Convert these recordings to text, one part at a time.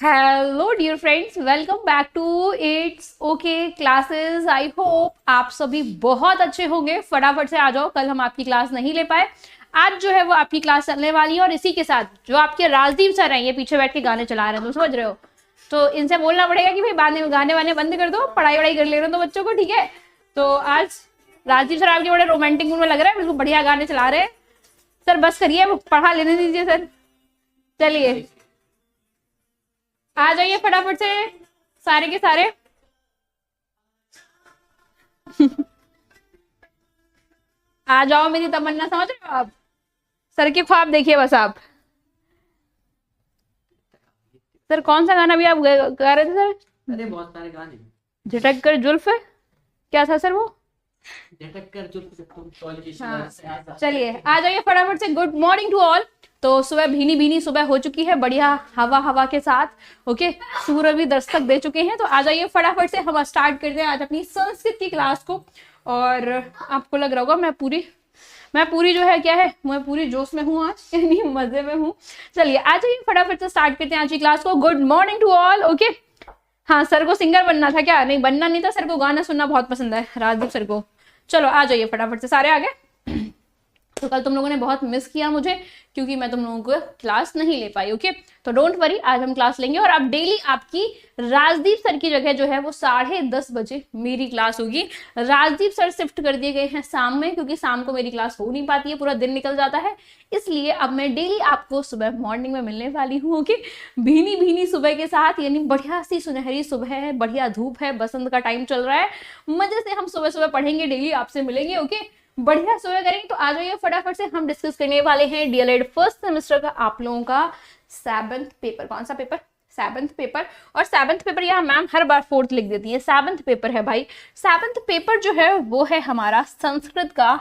Hello dear friends, welcome back to it's okay classes. I hope आप सभी बहुत अच्छे होंगे। फटाफट से आ जाओ, कल हम आपकी क्लास नहीं ले पाए। आज जो है वो आपकी क्लास चलने वाली है और इसी के साथ जो आपके राजदीप सर हैं, ये पीछे बैठ के गाने चला रहे हैं, तो समझ रहे हो। तो इनसे बोलना पड़ेगा कि भाई बाद में गाने वाने बंद कर दो, पढ़ाई वढ़ाई कर ले रहे हो तो बच्चों को, ठीक है। तो आज राजदीप सर आपके बड़े रोमांटिक मूड में लग रहा है, बिल्कुल बढ़िया गाने चला रहे हैं। सर बस करिए, पढ़ा लेने दीजिए सर। चलिए आ जाइए फटाफट से सारे के सारे। आ जाओ, मेरी तमन्ना समझ रहे हो आप। सर के ख्वाब देखिए बस आप। सर कौन सा गाना भी आप गा रहे थे सर? अरे बहुत सारे गाने। झटक कर जुल्फ, क्या था सर वो? झटक कर जुल्फ। हाँ। चलिए आ जाइए फटाफट से। Good morning to all. तो सुबह भीनी भीनी सुबह हो चुकी है, बढ़िया हवा हवा के साथ। ओके, सूर्य भी दस्तक दे चुके हैं। तो आ जाइए फटाफट से, हम स्टार्ट करते हैं आज अपनी संस्कृत की क्लास को। और आपको लग रहा होगा मैं पूरी जो है क्या है, मैं पूरी जोश में हूँ आज, यानी मजे में हूँ। चलिए आ जाइए फटाफट से स्टार्ट करते हैं आज की क्लास को। Good morning to all. Okay, हाँ सर को सिंगर बनना था क्या? नहीं, बनना नहीं था, सर को गाना सुनना बहुत पसंद है, राजदीप सर को। चलो आ जाइए फटाफट से सारे आगे। तो कल तुम लोगों ने बहुत मिस किया मुझे, क्योंकि मैं तुम लोगों को क्लास नहीं ले पाई। ओके, तो डोंट वरी, आज हम क्लास लेंगे। और अब डेली आपकी राजदीप सर की जगह जो है वो 10:30 बजे मेरी क्लास होगी। राजदीप सर शिफ्ट कर दिए गए हैं शाम में, क्योंकि शाम को मेरी क्लास हो नहीं पाती है, पूरा दिन निकल जाता है। इसलिए अब मैं डेली आपको सुबह मॉर्निंग में मिलने वाली हूँ। ओके, भीनी भीनी सुबह के साथ, यानी बढ़िया सी सुनहरी सुबह है, बढ़िया धूप है, बसंत का टाइम चल रहा है, मजे से हम सुबह सुबह पढ़ेंगे, डेली आपसे मिलेंगे। ओके, बढ़िया सुबह करेंगे। तो आ जाइए फटाफट से, हम डिस्कस करने वाले हैं डीएलएड फर्स्ट सेमेस्टर का आप लोगों का 7th पेपर। कौन सा पेपर? 7th paper. और 7th पेपर यहाँ मैम हर बार 4th लिख देती है, 7th पेपर है भाई। 7th पेपर जो है वो है हमारा संस्कृत का,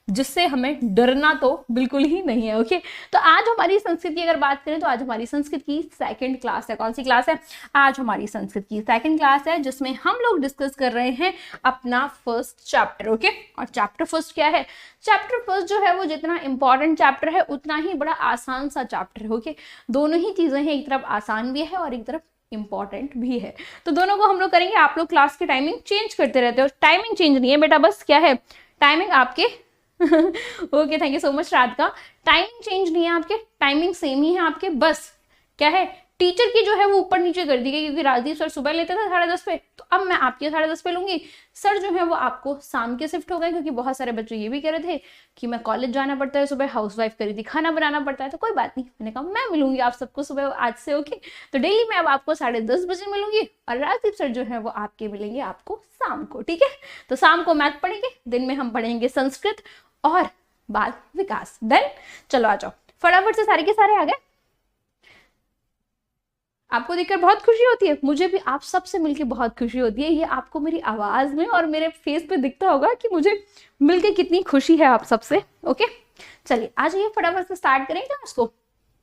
जिससे हमें डरना तो बिल्कुल ही नहीं है। ओके, तो आज हमारी संस्कृत की अगर बात करें तो आज हमारी संस्कृत की सेकंड क्लास है। कौन सी क्लास है? आज हमारी संस्कृत की सेकंड क्लास है, जिसमें हम लोग डिस्कस कर रहे हैं अपना फर्स्ट चैप्टर। ओके, और चैप्टर फर्स्ट क्या है? चैप्टर फर्स्ट जो है वो जितना इंपॉर्टेंट चैप्टर है उतना ही बड़ा आसान सा चैप्टर है। ओके, दोनों ही चीजें हैं, एक तरफ आसान भी है और एक तरफ इंपॉर्टेंट भी है। तो दोनों को हम लोग करेंगे। आप लोग क्लास की टाइमिंग चेंज करते रहते हो, टाइमिंग चेंज नहीं है बेटा, बस क्या है टाइमिंग आपके okay, thank you so much Radhika. Timing change नहीं है आपके, टाइमिंग सेम ही है आपके, बस क्या है टीचर की जो है वो ऊपर नीचे कर दी गई, क्योंकि राजदीप सर सुबह लेते थे 10:30 पे, तो अब मैं आपके 10:30 पे लूंगी। सर जो है वो आपको शाम के शिफ्ट हो गए, क्योंकि बहुत सारे बच्चे ये भी कह रहे थे कि मैं कॉलेज जाना पड़ता है सुबह, हाउसवाइफ करी थी, खाना बनाना पड़ता है। तो कोई बात नहीं, मैंने कहा मैं मिलूंगी आप सबको सुबह आज से। ओके, तो डेली मैं अब आपको 10:30 बजे मिलूंगी और राजदीप सर जो है वो आपके मिलेंगे आपको शाम को, ठीक है। तो शाम को मैथ पढ़ेंगे, दिन में हम पढ़ेंगे संस्कृत और बाल विकास। डन, चलो आ जाओ फटाफट से, सारे के सारे आ गए। आपको देखकर बहुत खुशी होती है, मुझे भी आप सबसे मिलकर बहुत खुशी होती है। ये आपको मेरी आवाज में और मेरे फेस पे दिखता होगा कि मुझे मिलकर कितनी खुशी है आप सबसे। ओके, चलिए आ जाइए फटाफट से स्टार्ट करें क्लास को।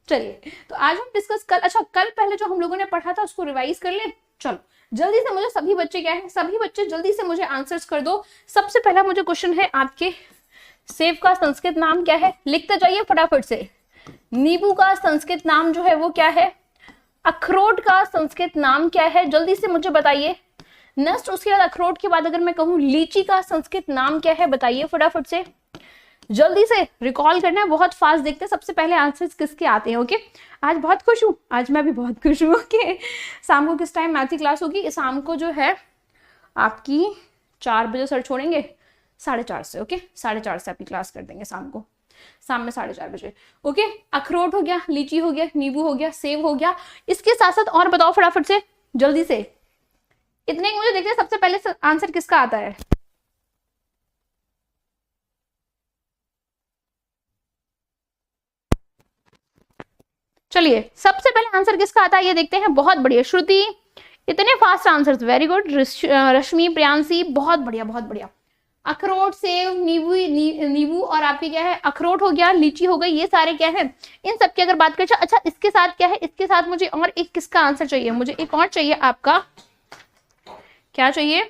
चलिए, तो आज हम डिस्कस कल पहले जो हम लोगों ने पढ़ा था उसको रिवाइज कर ले। चलो जल्दी से मुझे सभी बच्चे क्या है, सभी बच्चे जल्दी से मुझे आंसर्स कर दो। सबसे पहला मुझे क्वेश्चन है, आपके सेब का संस्कृत नाम क्या है? लिखते जाइए फटाफट से। नींबू का संस्कृत नाम जो है वो क्या है? अखरोट का संस्कृत नाम क्या है? जल्दी से मुझे बताइए। नेक्स्ट उसके बाद अखरोट के बाद अगर मैं कहूँ लीची का संस्कृत नाम क्या है, बताइए फटाफट से, जल्दी से रिकॉल करना है, बहुत फास्ट देखते हैं सबसे पहले आंसर्स किसके आते हैं। ओके, आज बहुत खुश हूँ, आज मैं भी बहुत खुश हूँ। ओके, शाम को किस टाइम मैथ की क्लास होगी? शाम को जो है आपकी 4 बजे सर छोड़ेंगे, 4:30 से। ओके, 4:30 से आपकी क्लास कर देंगे शाम को, शाम में 4:30 बजे। ओके, अखरोट हो गया, लीची हो गया, नींबू हो गया, सेब हो गया, इसके साथ साथ और बताओ फटाफट से जल्दी से। इतने मुझे देखते हैं सबसे पहले आंसर किसका आता है। चलिए सबसे पहले आंसर किसका आता है ये देखते हैं। बहुत बढ़िया श्रुति, इतने फास्ट आंसर्स, वेरी गुड। रश्मि, प्रियांशी, बहुत बढ़िया बहुत बढ़िया। अखरोट, सेब, नींबू और आपके क्या है, अखरोट हो गया, लीची हो गई, ये सारे क्या है, इन सब की अगर बात करें। अच्छा, इसके साथ क्या है, इसके साथ मुझे और एक किसका आंसर चाहिए, मुझे एक और चाहिए आपका, क्या चाहिए?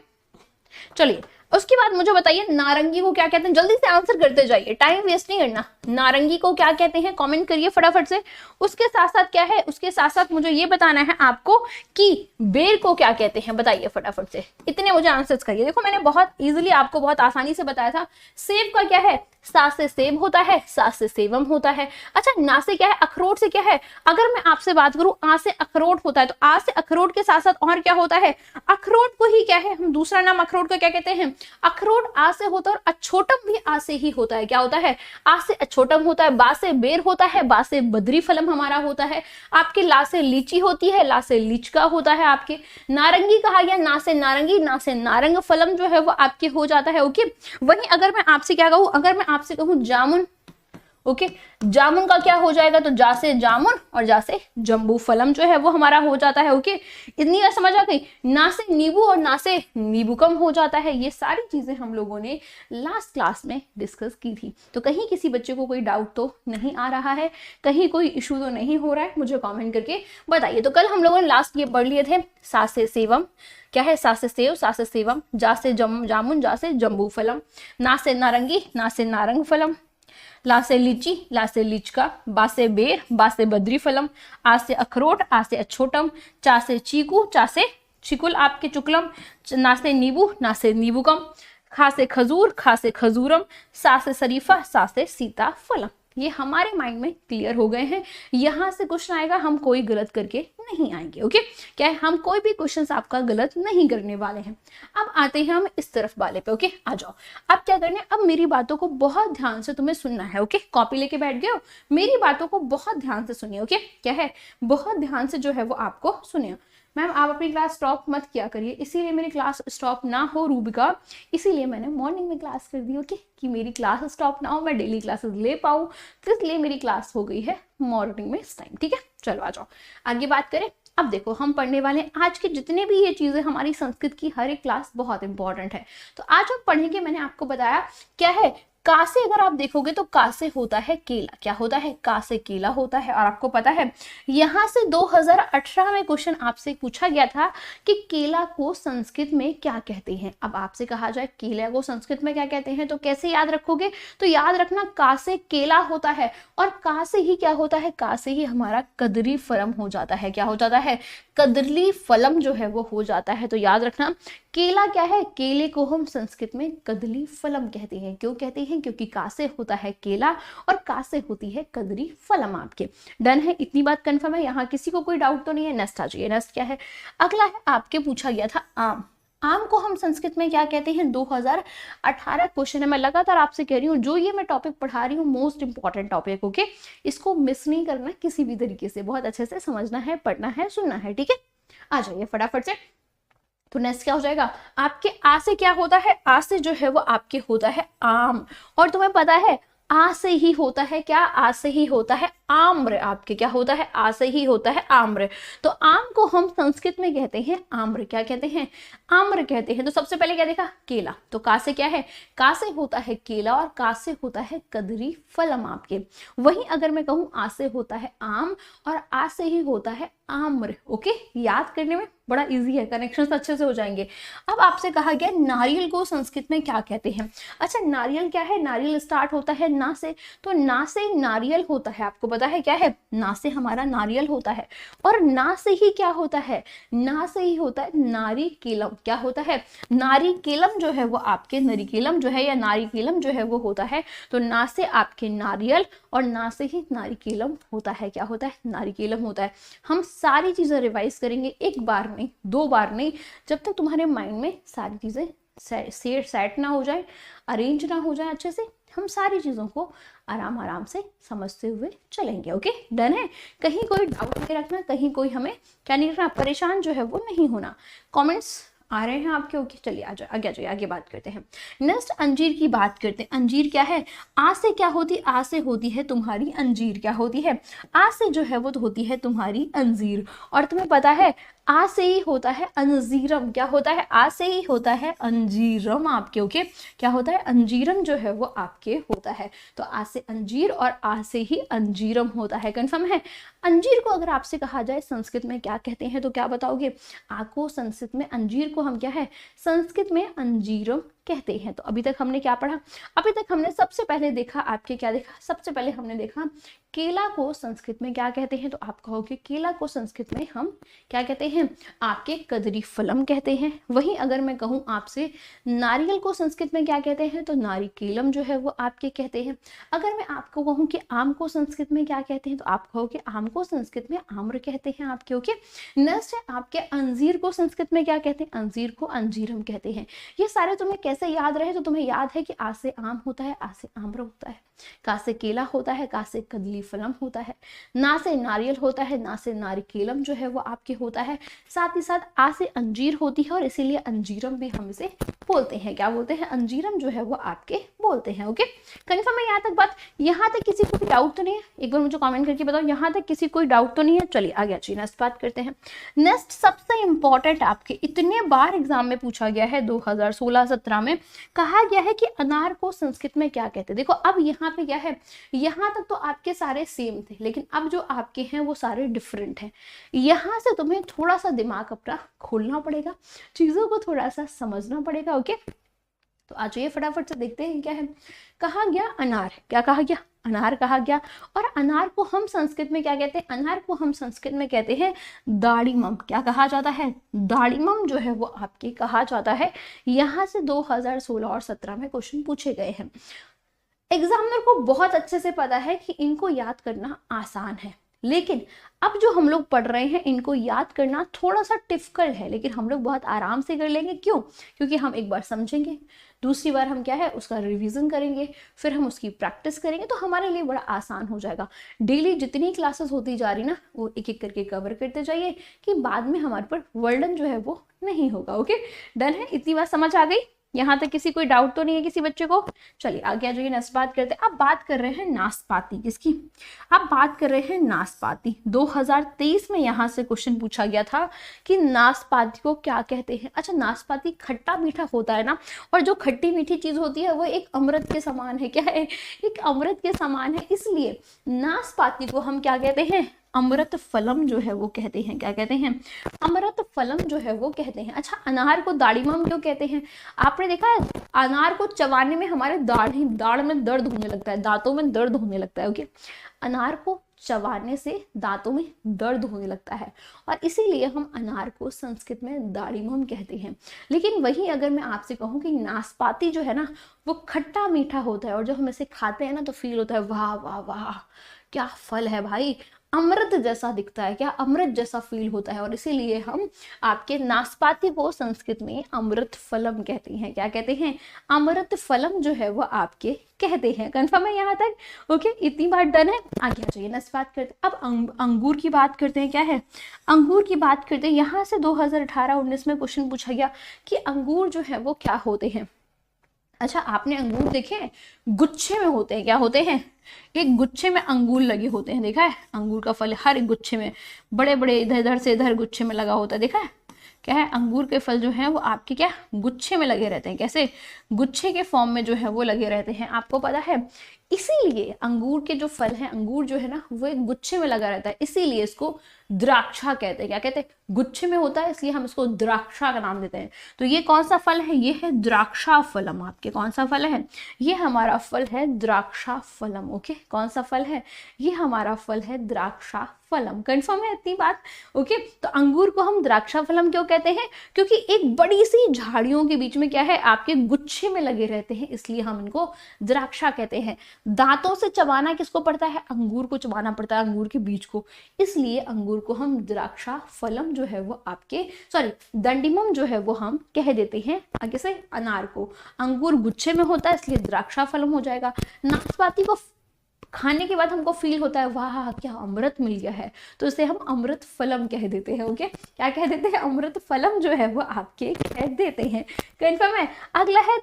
चलिए उसके बाद मुझे बताइए नारंगी को क्या कहते हैं, जल्दी से आंसर करते जाइए, टाइम वेस्ट नहीं करना। नारंगी को क्या कहते हैं, कमेंट करिए फटाफट से। उसके साथ साथ क्या है, उसके साथ साथ मुझे ये बताना है आपको कि बेर को क्या कहते हैं, बताइए फटाफट से, इतने मुझे आंसर्स करिए। देखो मैंने बहुत इजीली आपको बहुत आसानी से बताया था। सेब का क्या है, सा से सेब होता है, सा से सेवम होता है। अच्छा ना से क्या है, अखरोट से क्या है, अगर मैं आपसे बात करूं आ से अखरोट होता है, तो आ से अखरोट के साथ साथ और क्या होता है, अखरोट को ही क्या है, हम दूसरा नाम अखरोट का क्या कहते हैं, अखरोट आ से होता है, और अछोटम भी आ से ही होता है। क्या होता है, आ से अछोटम होता है, बा से बेर होता है, बा से बद्री फलम हमारा होता है, आपके ला से लीची होती है, ला से लीचका होता है। आपके नारंगी कहा गया, ना से नारंगी, ना से नारंग फलम जो है वो आपके हो जाता है। ओके, वहीं अगर मैं आपसे क्या कहूं, अगर मैं आपसे कहूं जामुन, ओके, जामुन का क्या हो जाएगा, तो जा से जामुन और जा से जम्बू फलम जो है वो हमारा हो जाता है। ओके, इतनी बात समझ आ गई। ना से नींबू और ना से नींबूकम हो जाता है। ये सारी चीजें हम लोगों ने लास्ट क्लास में डिस्कस की थी। तो कहीं किसी बच्चे को कोई डाउट तो नहीं आ रहा है, कहीं कोई इशू तो नहीं हो रहा है, मुझे कमेंट करके बताइए। तो कल हम लोगों ने लास्ट ये पढ़ लिए थे, सा से सेवम क्या है, सा से सेव, सा से सेवम, जा से जामुन, जा से जम्बू फलम, ना से नारंगी, ना से नारंग फलम, ला से लीची, ला से लीचका, बा से बेर, बा से बद्री फलम, आ से अखरोट, आ से अछोटम, चा से चीकू, चा से चिकुल आपके चुकलम, ना से नींबू, ना से नींबूकम, खा से खजूर, खा से खजूरम, सा से शरीफा, सा से सीता फलम। ये हमारे माइंड में क्लियर हो गए हैं। यहां से क्वेश्चन आएगा, हम कोई गलत करके नहीं आएंगे। ओके, क्या है, हम कोई भी क्वेश्चन आपका गलत नहीं करने वाले हैं। अब आते हैं हम इस तरफ वाले पे। ओके, आ जाओ। अब क्या करना है, अब मेरी बातों को बहुत ध्यान से तुम्हें सुनना है। ओके, कॉपी लेके बैठ गए हो, मेरी बातों को बहुत ध्यान से सुनिए। ओके, क्या है, बहुत ध्यान से जो है वो आपको सुनिए। मैम आप अपनी क्लास स्टॉप मत किया करिए, इसीलिए मेरी क्लास स्टॉप ना हो रूबिका, इसीलिए मैंने मॉर्निंग में क्लास कर दी। ओके, कि मेरी क्लास स्टॉप ना हो, मैं डेली क्लासेस ले पाऊँ, तो इसलिए मेरी क्लास हो गई है मॉर्निंग में इस टाइम। ठीक है, चलो आ जाओ आगे बात करें। अब देखो हम पढ़ने वाले हैं आज के जितने भी ये चीजें, हमारी संस्कृत की हर एक क्लास बहुत इंपॉर्टेंट है। तो आज हम पढ़ेंगे, मैंने आपको बताया क्या है, का से अगर आप देखोगे तो का से होता है केला। क्या होता है, का से केला होता है। और आपको पता है यहां से 2018 में क्वेश्चन आपसे पूछा गया था कि केला को संस्कृत में क्या कहते हैं। अब आपसे कहा जाए केला को संस्कृत में क्या कहते हैं, तो कैसे याद रखोगे, तो याद रखना का से केला होता है, और का से ही क्या होता है, का से ही हमारा कदरी फलम हो जाता है। क्या हो जाता है, कदली फलम जो है वो हो जाता है। तो याद रखना केला क्या है, केले को हम संस्कृत में कदली फलम कहते हैं। क्यों कहते हैं, क्योंकि का से होता है केला और का से होती है कदली फलम। आपके डन है, इतनी बात कंफर्म है, यहाँ किसी को कोई डाउट तो नहीं है। नेक्स्ट आ जाइए, नेक्स्ट क्या है, अगला है, आपके पूछा गया था आम। आम को हम संस्कृत में क्या कहते हैं, 2018 क्वेश्चन है। मैं लगातार आपसे कह रही हूँ, जो ये मैं टॉपिक पढ़ा रही हूँ मोस्ट इंपॉर्टेंट टॉपिक। ओके, इसको मिस नहीं करना किसी भी तरीके से, बहुत अच्छे से समझना है, पढ़ना है, सुनना है। ठीक है, आ जाइए फटाफट से। तो नेक्स्ट क्या हो जाएगा, आपके आ से क्या होता है, आ से जो है वो आपके होता है आम। और तुम्हें पता है आ से ही होता है क्या, आ से ही होता है आम्र। आपके क्या होता है, आ से ही होता है आम्र। तो आम को हम संस्कृत में कहते हैं आम्र। क्या कहते हैं, आम्र कहते हैं। तो सबसे पहले क्या देखा, केला। तो का से क्या है, का से होता है केला और का से होता है कदरी फलम आपके। वहीं अगर मैं कहूं आ से होता है आम और आ से ही होता है आम्र। ओके, याद करने में बड़ा इजी है, कनेक्शंस अच्छे से हो जाएंगे। अब आपसे कहा गया नारियल को संस्कृत में क्या कहते हैं। अच्छा, नारियल क्या है, नारियल स्टार्ट होता है ना से, तो ना से नारियल होता है। आपको पता है क्या है, ना से हमारा नारियल होता है। और ना से ही क्या होता है, ना से ही होता है नारिकेलम। क्या होता है, नारिकेलम जो है वो आपके, नरिकेलम जो है या नारिकेलम जो है वो होता है। तो ना से आपके नारियल और ना से ही नारिकेलम होता है। क्या होता है, नारिकेलम होता है। हम सारी चीजें रिवाइज करेंगे, एक बार नहीं, दो बार नहीं, जब तक तुम्हारे माइंड में सारी चीजें सेट ना हो जाए, अरेंज ना हो जाए अच्छे से, हम सारी चीजों को आराम आराम से समझते हुए चलेंगे। ओके, डन है, कहीं कोई डाउट नहीं रखना, कहीं कोई हमें क्या नहीं रखना, परेशान जो है वो नहीं होना। कमेंट्स आ रहे हैं आपके, ओके, चलिए आ जाए, आगे आ जाइए, आगे बात करते हैं। नेक्स्ट अंजीर की बात करते हैं। अंजीर क्या है, आ से क्या होती है, आ से होती है तुम्हारी अंजीर। क्या होती है, आ से जो है वो तो होती है तुम्हारी अंजीर। और तुम्हें पता है आ से ही होता है अंजीरम। क्या होता है, आ से ही होता है अंजीरम आपके। ओके, क्या होता है, अंजीरम जो है वो आपके होता है। तो आ से अंजीर और आ से ही अंजीरम होता है। कंफर्म है। अंजीर को अगर आपसे कहा जाए संस्कृत में क्या कहते हैं, तो क्या बताओगे, आ को संस्कृत में, अंजीर को हम क्या है, संस्कृत में अंजीरम कहते हैं। तो अभी तक हमने क्या पढ़ा? अभी तक हमने सबसे पहले देखा, आपके क्या देखा? सबसे पहले हमने देखा केला को संस्कृत में क्या कहते हैं? तो आप कहोगे केला को संस्कृत में हम क्या कहते हैं? आपके कदरी फलम कहते हैं। वहीं अगर मैं कहूँ आपसे नारियल को संस्कृत में क्या कहते हैं? तो नारिकेलम जो है वो आपके कहते हैं। अगर मैं आपको कहूँ कि आम को संस्कृत में क्या कहते हैं? तो आप कहोगे आम को संस्कृत में आम्र कहते हैं आपके। ओके, नेक्स्ट है आपके अंजीर को संस्कृत में क्या कहते हैं? अंजीर को अंजीरम कहते हैं। ये सारे तुम्हें कैसे याद रहे? तो तुम्हें याद है कि आ से आम होता है, आ से आम्र होता है, का से केला होता है, का से कदली फलम होता है, ना से नारियल होता है, ना से नारिकेलम जो है वो आपके होता है, साथ ही साथ आ से अंजीर होती है और इसीलिए अंजीरम भी हम इसे बोलते हैं। क्या बोलते हैं? अंजीरम जो है वो आपके बोलते हैं। ओके, कंफर्म है यहाँ तक बात? यहाँ तक किसी को भी डाउट तो नहीं है? एक बार मुझे कमेंट करके बताओ, यहाँ तक किसी कोई डाउट तो नहीं है? चलिए आगे अच्छी नेक्स्ट बात करते हैं। नेक्स्ट सबसे इंपॉर्टेंट, आपके इतने बार एग्जाम में पूछा गया है 2016-17 में, कहा गया है कि अनार को संस्कृत में क्या कहते हैं। देखो अब यहाँ पे क्या है, यहाँ तक तो आपके सारे सेम थे, लेकिन अब जो आपके हैं वो सारे डिफरेंट हैं। यहाँ से तुम्हें थोड़ा सा दिमाग अपना खोलना पड़ेगा, चीजों को थोड़ा सा समझना पड़ेगा। ओके, तो आ जाइए फटाफट से देखते हैं क्या है। कहा गया अनार, क्या कहा गया? अनार कहा गया। और अनार को हम संस्कृत में क्या कहते हैं? अनार को हम संस्कृत में कहते हैं दाड़िमम। क्या कहा जाता है? दाड़िमम जो है वो आपके कहा जाता है। यहाँ से 2016 और 17 में क्वेश्चन पूछे गए हैं। एग्जामिनर को बहुत अच्छे से पता है कि इनको याद करना आसान है, लेकिन अब जो हम लोग पढ़ रहे हैं इनको याद करना थोड़ा सा डिफिकल्ट है, लेकिन हम लोग बहुत आराम से कर लेंगे। क्यों? क्योंकि हम एक बार समझेंगे, दूसरी बार हम क्या है उसका रिवीजन करेंगे, फिर हम उसकी प्रैक्टिस करेंगे, तो हमारे लिए बड़ा आसान हो जाएगा। डेली जितनी क्लासेस होती जा रही ना, वो एक एक करके कवर करते जाइए कि बाद में हमारे पर वर्डन जो है वो नहीं होगा। ओके, डन है? इतनी बात समझ आ गई? यहाँ तक किसी कोई डाउट तो नहीं है किसी बच्चे को? चलिए आगे आ जाइए, नेक्स्ट बात करते हैं। अब बात कर रहे हैं नाशपाती किसकी? अब बात कर रहे हैं नाशपाती। 2023 में यहाँ से क्वेश्चन पूछा गया था कि नाशपाती को क्या कहते हैं। अच्छा, नाशपाती खट्टा मीठा होता है ना, और जो खट्टी मीठी चीज होती है वो एक अमृत के समान है। क्या है? एक अमृत के समान है, इसलिए नाशपाती को हम क्या कहते हैं? अमृत फलम जो है वो कहते हैं। क्या कहते हैं? अमृत फलम जो है वो कहते हैं। अच्छा, अनार को दाड़िमम क्यों कहते हैं? आपने देखा है अनार को चबाने में हमारे दाढ़ में दर्द होने लगता है, दांतों में दर्द होने लगता है। ओके, अनार को चबाने से दांतों में दर्द होने लगता है और इसीलिए हम अनार को संस्कृत में दाड़िमम कहते हैं। लेकिन वही अगर मैं आपसे कहूँ कि नाशपाती जो है ना वो खट्टा मीठा होता है, और जब हम इसे खाते हैं ना तो फील होता है वाह वाह वाह क्या फल है भाई, अमृत जैसा दिखता है, क्या अमृत जैसा फील होता है, और इसीलिए हम आपके नाशपाती को संस्कृत में अमृत फलम कहते हैं। क्या कहते हैं? अमृत फलम जो है वो आपके कहते हैं। कंफर्म है यहाँ तक? ओके, इतनी बात डन है। आगे आ जाइए, नेक्स्ट बात करते हैं। अब अंगूर की बात करते हैं। क्या है? अंगूर की बात करते हैं। यहाँ से 2018-19 में क्वेश्चन पूछा गया कि अंगूर जो है वो क्या होते हैं। अच्छा, आपने अंगूर देखे हैं? गुच्छे में होते हैं। क्या होते हैं? एक गुच्छे में अंगूर लगे होते हैं, देखा है? अंगूर का फल हर एक गुच्छे में, बड़े बड़े इधर इधर से इधर गुच्छे में लगा होता है, देखा है? क्या है? अंगूर के फल जो है वो आपके क्या गुच्छे में लगे रहते हैं। कैसे? गुच्छे के फॉर्म में जो है वो लगे रहते हैं, आपको पता है? इसीलिए अंगूर के जो फल है, अंगूर जो है ना वो एक गुच्छे में लगा रहता है, इसीलिए इसको द्राक्षा कहते हैं। क्या कहते हैं? गुच्छे में होता है इसलिए हम इसको द्राक्षा का नाम देते हैं। तो ये कौन सा फल है? ये है द्राक्षा फलम। आपके कौन सा फल है? ये हमारा फल है द्राक्षा फलम। ओके, कौन सा फल है? ये हमारा फल है द्राक्षा फलम। कंफर्म है इतनी बात? ओके, तो अंगूर को हम द्राक्षा फलम क्यों कहते हैं? क्योंकि एक बड़ी सी झाड़ियों के बीच में क्या है आपके गुच्छे में लगे रहते हैं, इसलिए हम इनको द्राक्षा कहते हैं। दांतों से चबाना किसको पड़ता है? अंगूर को चबाना पड़ता है, अंगूर के बीज को, इसलिए अंगूर को हम द्राक्षा फलम जो है वो आपके दंडिमम जो है वो हम कह देते हैं। आगे से अनार को, अंगूर गुच्छे में होता है इसलिए द्राक्षा फलम हो जाएगा। नाशपाती को खाने के बाद हमको फील होता है वाह क्या अमृत मिल गया है, तो इसे हम अमृत फलम कह देते हैं। ओके, क्या कह देते हैं? अमृत फलम जो है वो आपके कह देते हैं। कंफर्म है? अगला है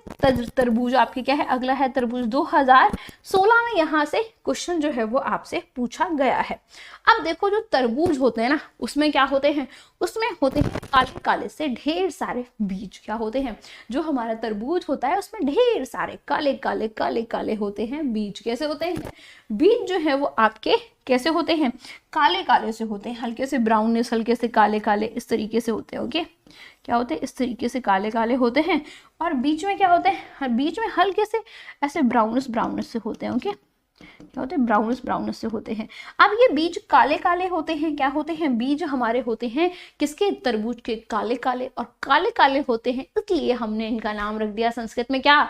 तरबूज। आपके क्या है? अगला है तरबूज। 2016 में यहाँ से क्वेश्चन जो है वो आपसे पूछा गया है। अब देखो जो तरबूज होते हैं ना उसमें क्या होते हैं? उसमें होते हैं काले काले से ढेर सारे बीज। क्या होते हैं? जो हमारा तरबूज होता है उसमें ढेर सारे काले काले होते हैं बीज। कैसे होते हैं? बीज जो है वो आपके कैसे होते हैं? काले काले से होते हैं, हल्के से ब्राउनिश, हल्के से काले काले, इस तरीके से होते हैं। ओके, क्या होते हैं? इस तरीके से काले काले होते हैं। और बीच में क्या होते हैं? बीच में हल्के से ऐसे ब्राउनिश से होते हैं। ओके, क्या होते हैं? ब्राउनिश से होते हैं। अब ये बीज काले काले होते हैं। क्या होते हैं? बीज हमारे होते हैं किसके? तरबूज के। काले काले और काले काले होते हैं, इसलिए हमने इनका नाम रख दिया संस्कृत में क्या?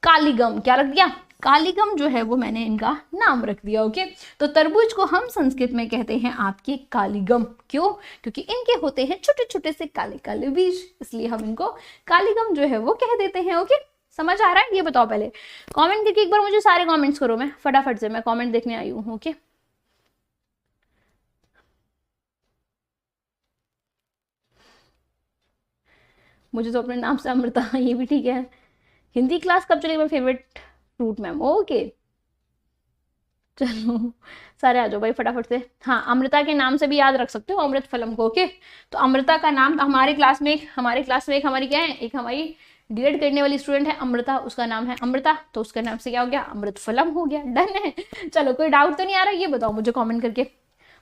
कालीगम। क्या रख दिया? कालीगम जो है वो मैंने इनका नाम रख दिया। ओके, तो तरबूज को हम संस्कृत में कहते हैं आपके कालीगम। क्यों? क्योंकि इनके होते हैं छोटे छोटे से काले काले बीज, इसलिए हम इनको कालीगम जो है वो कह देते हैं। ओके, समझ आ रहा है? ये बताओ पहले कमेंट करके एक बार मुझे सारे कमेंट्स करो, मैं फटाफट से, मैं कमेंट देखने आई हूँ। ओके, मुझे तो अपने नाम से अमृता, ये भी ठीक है। हिंदी क्लास कब चलेगी? मेरा फेवरेट फ्रूट मैम। ओके, चलो सारे आ जाओ भाई फटाफट से। हाँ, अमृता के नाम से भी याद रख सकते हो, अमृत फलम को। ओके, तो अमृता का नाम हमारे क्लास में एक हमारी क्या है, एक हमारी डीएड करने वाली स्टूडेंट है अमृता, उसका नाम है अमृता, तो उसका नाम से क्या हो गया? अमृत फलम हो गया। डन है। चलो, कोई डाउट तो नहीं आ रहा? ये बताओ मुझे कमेंट करके।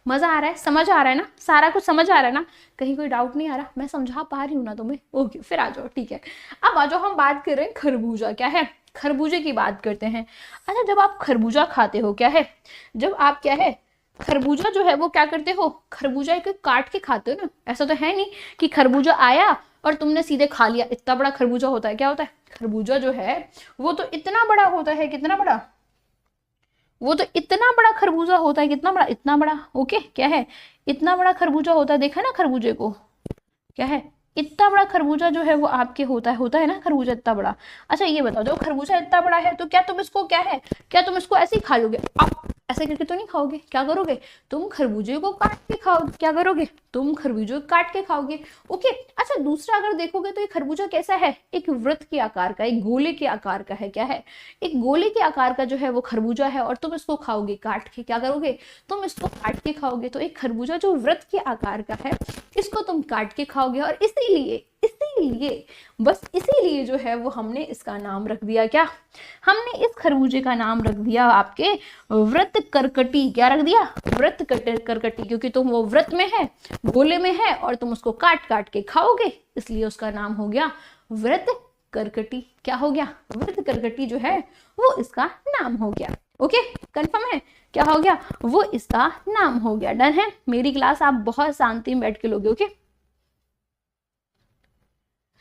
मजा आ रहा है? समझ आ रहा है ना? सारा कुछ समझ आ रहा है ना? कहीं कोई डाउट नहीं आ रहा? मैं समझा पा रही हूँ ना तुम्हें? ओके, फिर आ जाओ। ठीक है, अब आ जाओ, हम बात कर रहे हैं खरबूजा। क्या है? खरबूजे की बात करते हैं। अच्छा, जब आप खरबूजा खाते हो, क्या है, जब आप क्या है खरबूजा जो है वो क्या करते हो? खरबूजा एक काट के खाते हो ना। ऐसा तो है नहीं कि खरबूजा आया और तुमने सीधे खा लिया। इतना बड़ा खरबूजा होता है। क्या होता है? खरबूजा जो है वो तो इतना बड़ा होता है। कितना बड़ा? वो तो इतना बड़ा खरबूजा होता है। कितना बड़ा? इतना बड़ा। ओके, क्या है? इतना बड़ा खरबूजा होता है। देखा ना खरबूजे को? क्या है? इतना बड़ा खरबूजा जो है वो आपके होता है ना खरबूजा इतना बड़ा। अच्छा, ये बताओ, जब खरबूजा इतना बड़ा है तो क्या तुम इसको क्या है, क्या तुम इसको ऐसे ही खा लोगे? आप ऐसे करके तो नहीं खाओगे। क्या करोगे? तुम खरबूजे को काट के खाओगे। क्या करोगे? तुम खरबूजे को काट के खाओगे। ओके, अच्छा, दूसरा अगर देखोगे तो ये खरबूजा कैसा है? एक वृत्त के आकार का, एक गोले के आकार का है। क्या है? एक गोले के आकार का जो है वो खरबूजा है, और तुम इसको खाओगे काट के। क्या करोगे? तुम इसको काट के खाओगे। तो एक खरबूजा जो वृत्त के आकार का है, इसको तुम काट के खाओगे। और इसीलिए बस इसीलिए जो है वो हमने इसका नाम रख दिया। क्या? हमने इस खरबूजे का नाम रख दिया आपके वृत्त करकटी। क्या रख दिया? वृत्त करकटी, क्योंकि तुम वो वृत्त में है, गोले में है, और तुम उसको काट काट के खाओगे, इसलिए उसका नाम हो गया वृत्त करकटी। क्या हो गया? वृत्त करकटी जो है वो इसका नाम हो गया। ओके, कंफर्म है? क्या हो गया? वो इसका नाम हो गया। डन है? मेरी क्लास आप बहुत शांति में बैठ के लोगे। Okay,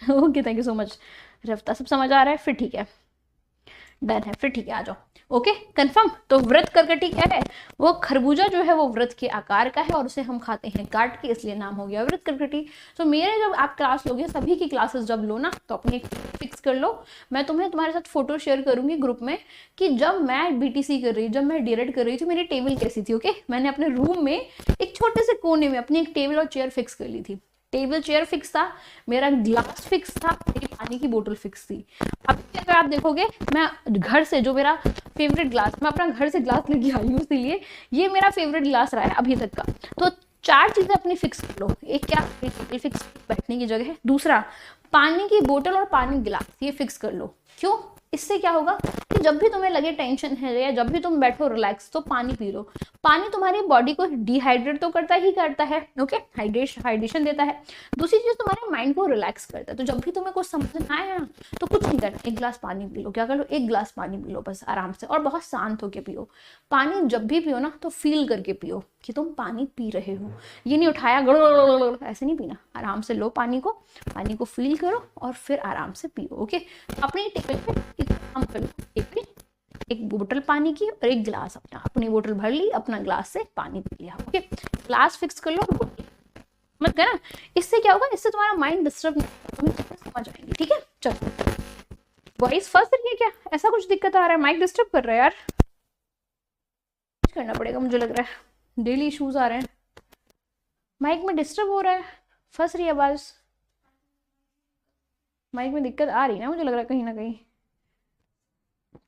okay, thank you so much रफ्ता, सब समझ आ रहा है? फिर ठीक है, डन है, फिर ठीक है, आ जाओ। Okay, confirm? तो वृत्त करकटी क्या है? वो खरबूजा जो है वो वृत्त के आकार का है, और उसे हम खाते हैं काट के, इसलिए नाम हो गया वृत्त करकटी। तो मेरे जब आप क्लास लोगे, सभी की क्लासेस जब लो ना, तो अपनी एक फिक्स कर लो। मैं तुम्हें तुम्हारे साथ फोटो शेयर करूंगी ग्रुप में कि जब मैं बीटीसी कर रही, जब मैं डीएड कर रही थी, मेरी टेबल कैसी थी। ओके, मैंने अपने रूम में एक छोटे से कोने में अपनी एक टेबल और चेयर फिक्स कर ली थी। टेबल चेयर फिक्स था, मेरा ग्लास फिक्स था, मेरी पानी की बोतल फिक्स थी। अब अगर आप देखोगे, मैं घर से जो मेरा फेवरेट ग्लास, मैं अपना घर से ग्लास लेके आई हूँ, इसीलिए ये मेरा फेवरेट ग्लास रहा है अभी तक का। तो 4 चीजें अपनी फिक्स कर लो। एक क्या? टेबल फिक्स, बैठने की जगह है। दूसरा, पानी की बोतल और पानी गिलास, ये फिक्स कर लो। क्यों? इससे क्या होगा कि जब भी तुम्हें लगे टेंशन है, या जब भी तुम बैठो रिलैक्स, तो पानी पी लो। पानी तुम्हारी बॉडी को डिहाइड्रेट तो करता है। ओके, हाइड्रेशन देता है। दूसरी चीज, तुम्हारे माइंड को रिलैक्स करता है। तो जब भी तुम्हें कुछ समझ ना आए ना, तो कुछ नहीं करना, एक गिलास पानी पी लो। क्या कर लो? एक गिलास पानी पी लो बस, आराम से, और बहुत शांत होके पियो। पानी जब भी पियो ना, तो फील करके पियो कि तुम पानी पी रहे हो। ये नहीं उठाया गड़ो, ऐसे नहीं पीना। आराम से लो पानी को फील करो, और फिर आराम से पियो। ओके, अपनी टेबल पे काम कर लो, एक बोतल पानी की और एक गिलास अपनी बोतल भर ली, अपना ग्लास से पानी पी लिया। ओके, ग्लास फिक्स कर लो, मत करना। इससे क्या होगा? इससे तुम्हारा माइंड डिस्टर्ब नहीं, तुम्हें समझ आएंगे। ठीक है, चलो। वॉइस फंस रही है क्या? ऐसा कुछ दिक्कत आ रहा है? माइक डिस्टर्ब कर रहा है यार, करना पड़ेगा, मुझे लग रहा है डेली इश्यूज आ रहे हैं, माइक में डिस्टर्ब हो रहा है, फंस रही है आवाज, माइक में दिक्कत आ रही है ना, मुझे लग रहा है कहीं ना कहीं।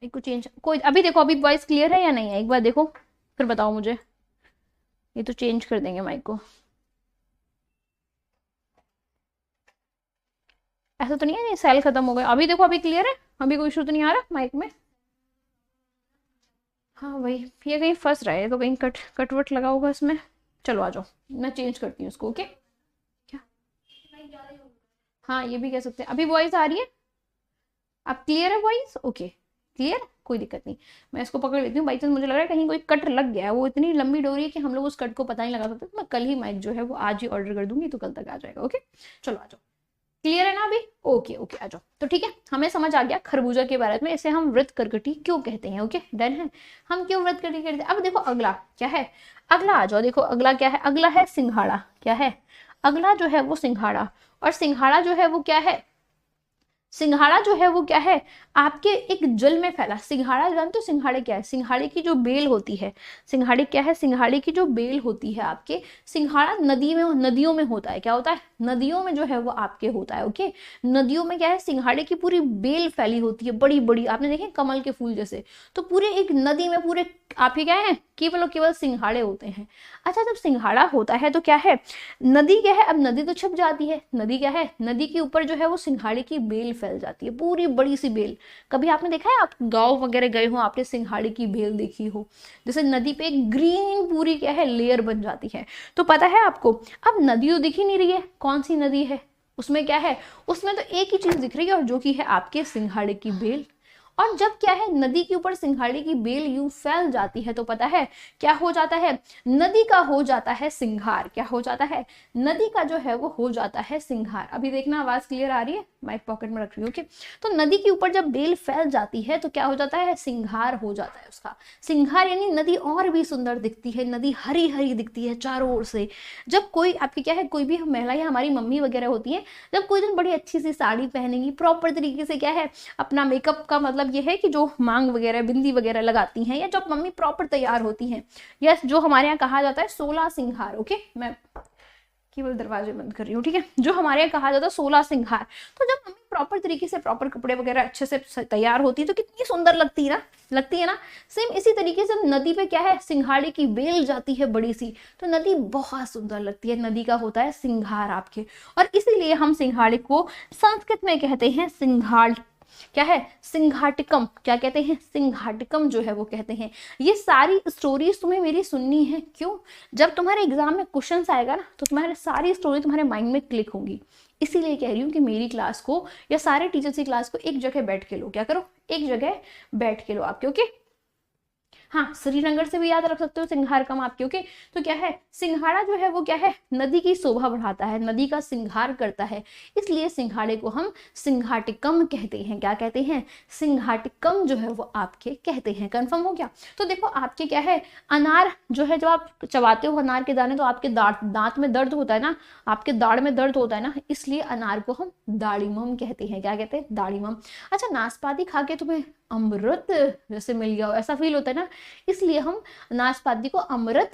एक को चेंज, कोई अभी देखो, अभी वॉइस क्लियर है या नहीं है, एक बार देखो, फिर बताओ मुझे। ये तो चेंज कर देंगे माइक को। ऐसा तो नहीं है सेल खत्म हो गया? अभी देखो, अभी क्लियर है, अभी कोई इशू तो नहीं आ रहा माइक में? हाँ भाई, ये कहीं फंस रहा है तो कहीं कटवट लगा होगा इसमें। चलो आ जाओ, मैं चेंज करती हूँ उसको। ओके, क्या? हाँ ये भी कह सकते हैं। अभी वॉइस आ रही है? अब क्लियर है वॉइस? ओके क्लियर, कोई दिक्कत नहीं। मैं इसको पकड़ लेती हूँ, बाई चांस मुझे लग रहा है कहीं कोई कट लग गया है, वो इतनी लंबी डोरी है कि हम लोग उस कट को पता नहीं लगा सकते। तो मैं कल ही माइक जो है वो आज ही ऑर्डर कर दूंगी, तो कल तक आ जाएगा। ओके चलो आ जाओ, क्लियर है ना अभी? ओके ओके आ जाओ। तो ठीक है, हमें समझ आ गया खरबूजा के बारे में, इसे हम व्रत करकटी क्यों कहते हैं। ओके डन है, हम क्यों व्रत करकटी कहते हैं। अब देखो अगला क्या है, अगला आ जाओ। देखो अगला क्या है, अगला है सिंघाड़ा। क्या है अगला जो है वो सिंघाड़ा। और सिंघाड़ा जो है वो क्या है, सिंघाड़ा जो है वो क्या है, आपके एक जल में फैला सिंघाड़ा। जानते हो सिंघाड़े क्या है? सिंघाड़े की जो बेल होती है, सिंघाड़े क्या है, सिंघाड़े की जो बेल होती है आपके, सिंघाड़ा नदियों में होता है। क्या होता है? नदियों में जो है वो आपके होता है। ओके, नदियों में क्या है, सिंघाड़े की पूरी बेल फैली होती है, बड़ी बड़ी, आपने देखे कमल के फूल जैसे। तो पूरे एक नदी में पूरे आपके क्या है, केवल और केवल सिंघाड़े होते हैं। अच्छा, जब सिंघाड़ा होता है तो क्या है, नदी क्या है, अब नदी तो छिप जाती है। नदी क्या है, नदी के ऊपर जो है वो सिंघाड़े की बेल फैल जाती है, पूरी बड़ी सी बेल। कभी आपने देखा है, आप गांव वगैरह गए हो, आपने सिंघाड़े की बेल देखी हो, जैसे नदी पे एक ग्रीन पूरी क्या है लेयर बन जाती है। तो पता है आपको, अब नदी तो दिख ही नहीं रही है, कौन सी नदी है उसमें? क्या है उसमें? तो एक ही चीज दिख रही है, और जो कि है आपके सिंघाड़े की बेल। और जब क्या है, नदी के ऊपर सिंघाड़े की बेल यूं फैल जाती है, तो पता है क्या हो जाता है, नदी का हो जाता है सिंघार। क्या हो जाता है, नदी का जो है वो हो जाता है सिंघार। अभी देखना आवाज क्लियर आ रही है, माइक पॉकेट में रख रही हूँ। ओके, तो नदी के ऊपर जब बेल फैल जाती है तो क्या हो जाता है, सिंघार हो जाता है उसका। सिंघार यानी नदी और भी सुंदर दिखती है, नदी हरी हरी दिखती है चारों ओर से। जब कोई आपकी क्या है, कोई भी महिला या हमारी मम्मी वगैरह होती है, जब कोई दिन बड़ी अच्छी सी साड़ी पहनेंगी, प्रॉपर तरीके से क्या है अपना मेकअप का मतलब ये है कि जो मांग वगैरह बिंदी वगैरह लगाती हैं, या जब मम्मी प्रॉपर तैयार होती हैं, या जो हमारे यहाँ कहा जाता है 16 सिंघार। ओके, मैं केवल दरवाजे बंद कर रही हूँ। ठीक है, जो हमारे यहाँ कहा जाता है 16 सिंघार। तो जब मम्मी प्रॉपर तरीके से प्रॉपर कपड़े वगैरह अच्छे से तैयार होती है तो कितनी सुंदर लगती है ना, लगती है ना। सेम इसी तरीके से नदी पे क्या है, सिंघाड़े की बेल जाती है बड़ी सी, तो नदी बहुत सुंदर लगती है, नदी का होता है सिंघार आपके। और इसीलिए हम सिंघाड़े को संस्कृत में कहते हैं सिंघाड़। क्या है, सिंघाटिकम। क्या कहते हैं, सिंघाटिकम जो है वो कहते हैं। ये सारी स्टोरीज तुम्हें मेरी सुननी है, क्यों? जब तुम्हारे एग्जाम में क्वेश्चंस आएगा ना, तो तुम्हारे सारी स्टोरी तुम्हारे माइंड में क्लिक होंगी। इसीलिए कह रही हूँ कि मेरी क्लास को या सारे टीचर्स की क्लास को एक जगह बैठ के लो। क्या करो, एक जगह बैठ के लो आपके। ओके, हाँ, श्रीनगर से भी याद रख सकते हो सिंघार कम आपके। ओके, तो क्या है, सिंघाड़ा जो है वो क्या है, नदी की शोभा बढ़ाता है, नदी का सिंघार करता है, इसलिए सिंघाड़े को हम सिंघाटिकम कहते हैं। क्या कहते हैं, सिंघाटिकम जो है वो आपके कहते हैं। कंफर्म हो गया? तो देखो आपके क्या है, अनार जो है, जब आप चबाते हो अनार के दाने तो आपके दांत में दर्द होता है ना, आपके दाढ़ में दर्द होता है ना, इसलिए अनार को हम दाड़ीमम कहते हैं। क्या कहते हैं, दाड़ीमम। अच्छा, नाशपाती खा के तुम्हें अमृत जैसे मिल गया हो, ऐसा फील होता है ना, इसलिए हम नाशपाती को अमृत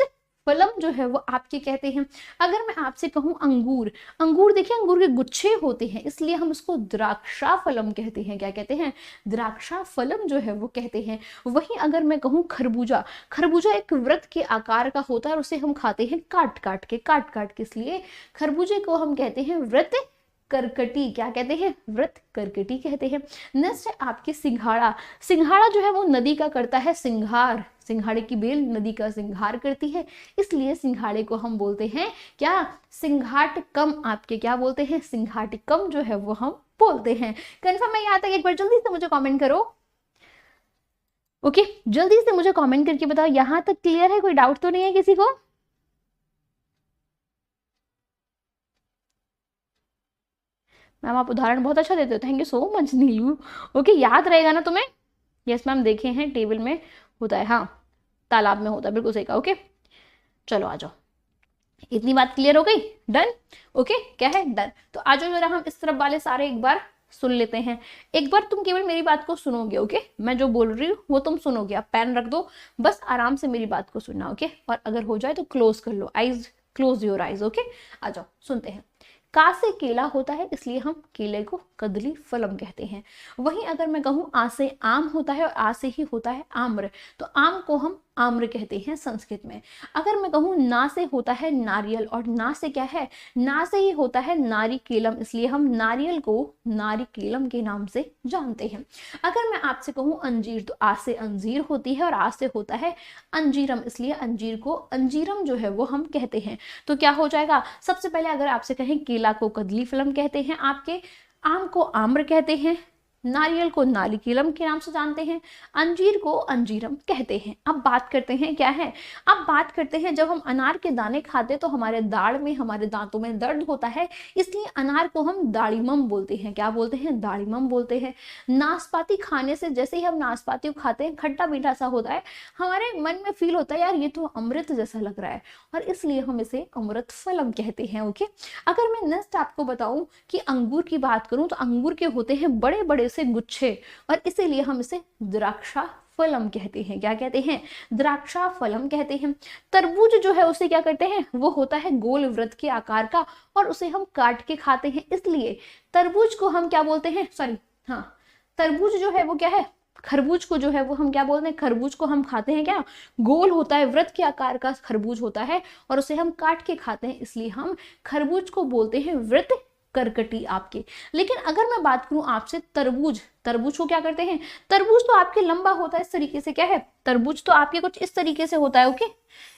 फलम जो है वो आपके कहते हैं। अगर मैं आपसे कहूं अंगूर, अंगूर देखिए अंगूर के गुच्छे होते हैं, इसलिए हम उसको द्राक्षा फलम कहते हैं। क्या कहते हैं, द्राक्षा फलम जो है वो कहते हैं। वहीं अगर मैं कहूं खरबूजा, खरबूजा एक वृत्त के आकार का होता है और उसे हम खाते हैं काट काट के, इसलिए खरबूजे को हम कहते हैं वृत्त करकटी। क्या कहते हैं, व्रत करकटी कहते हैं। नेक्स्ट है आपके सिंघाड़ा। सिंघाड़ा जो है वो नदी का करता है सिंघार, सिंघाड़े की बेल नदी का सिंघार करती है, इसलिए सिंघाड़े को हम बोलते हैं क्या, सिंघाटकम। आपके क्या बोलते हैं, सिंघाटिकम जो है वो हम बोलते हैं। कंफर्म है यहाँ तक? एक बार जल्दी से मुझे कमेंट करो। ओके, जल्दी से मुझे कमेंट करके बताओ यहाँ तक क्लियर है, कोई डाउट तो नहीं है किसी को? मैम आप उदाहरण बहुत अच्छा देते हो, thank you so much Neelu. Okay, याद रहेगा ना तुम्हें? यस मैम, देखे हैं टेबल में होता है, हाँ तालाब में होता है, बिल्कुल सही कहा। ओके चलो आ जाओ, इतनी बात क्लियर हो गई, डन। ओके क्या है, डन। तो आ जाओ जरा हम इस तरफ वाले सारे एक बार सुन लेते हैं। एक बार तुम केवल मेरी बात को सुनोगे। ओके, मैं जो बोल रही हूँ वो तुम सुनोगे, आप पेन रख दो, बस आराम से मेरी बात को सुनना। ओके, और अगर हो जाए तो क्लोज कर लो eyes, close your eyes. Okay, आ जाओ सुनते हैं। का से केला होता है, इसलिए हम केले को कदली फलम कहते हैं। वहीं अगर मैं कहूँ आ से आम होता है और आ से ही होता है आम्र, तो आम को हम आम्र कहते हैं संस्कृत में। अगर मैं कहूँ ना से होता है नारियल, और ना से क्या है, ना से ही होता है नारिकेलम, इसलिए हम नारियल को नारिकेलम के नाम से जानते हैं। अगर मैं आपसे कहूँ अंजीर, तो आ से अंजीर होती है और आ से होता है अंजीरम, इसलिए अंजीर को अंजीरम जो है वो हम कहते हैं। तो क्या हो जाएगा, सबसे पहले अगर आपसे कहें केला को कदली फलम कहते हैं आपके, आम को आम्र कहते हैं, नारियल को नारिकेलम के नाम से जानते हैं, अंजीर को अंजीरम कहते हैं। अब बात करते हैं क्या है, अब बात करते हैं जब हम अनार के दाने खाते हैं तो हमारे दाढ़ में, हमारे दांतों में दर्द होता है, इसलिए अनार को हम दाढ़ीमम बोलते हैं। क्या बोलते हैं, दाढ़ीमम बोलते हैं। नाशपाती खाने से, जैसे ही हम नाशपाती को खाते हैं खट्टा मीठा सा होता है, हमारे मन में फील होता है यार ये तो अमृत जैसा लग रहा है, और इसलिए हम इसे अमृत फलम कहते हैं। ओके, अगर मैं नेक्स्ट आपको बताऊं कि अंगूर की बात करूं तो अंगूर के होते हैं बड़े बड़े से गुच्छे, और इसीलिए हम इसे द्राक्षा फलम कहते हैं। क्या कहते हैं, द्राक्षा फलम कहते हैं। तरबूज जो है उसे क्या करते हैं, वो होता है गोल वृत्त के आकार का, और उसे हम काट के खाते हैं, इसलिए तरबूज को हम क्या बोलते हैं, सॉरी हाँ, तरबूज जो है वो क्या है, खरबूज को जो है वो हम क्या बोलते हैं, खरबूज को हम खाते हैं क्या, गोल होता है, वृत्त के आकार का खरबूज होता है, और उसे हम काट के खाते हैं, इसलिए हम खरबूज को बोलते हैं वृत्त करकटी आपके। लेकिन अगर मैं बात करूं आपसे तरबूज, तरबूज को क्या करते हैं, तरबूज तो आपके लंबा होता है इस तरीके से, क्या है, तरबूज तो आपके कुछ इस तरीके से होता है। ओके,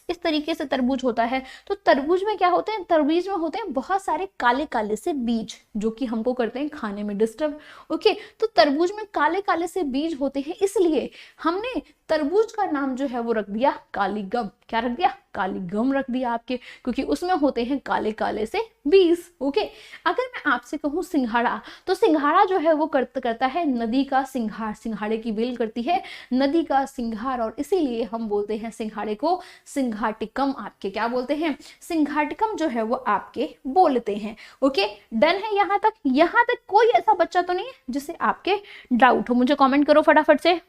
इस तरीके से तरबूज होता है। तो तरबूज में क्या होते हैं, तरबूज में होते हैं बहुत सारे काले काले से बीज, जो कि हमको करते हैं खाने में डिस्टर्ब। ओके, तो तरबूज में काले काले से बीज होते हैं, इसलिए हमने तरबूज का नाम जो है वो रख दिया कालीगम। क्या रख दिया, कालीगम रख दिया आपके, क्योंकि उसमें होते हैं काले काले से बीज। ओके, अगर मैं आपसे कहूँ सिंघाड़ा, तो सिंघाड़ा जो है वो करता है नदी का सिंघार, सिंघाड़े की बेल करती है नदी का सिंघार, और इसीलिए हम बोलते हैं सिंघाड़े को सिंघाटिकम आपके। क्या बोलते हैं, सिंघाटिकम जो है वो आपके बोलते हैं। ओके, डन है यहाँ तक। यहाँ तक कोई ऐसा बच्चा तो नहीं है जिसे आपके डाउट हो, मुझे कमेंट करो फटाफट से।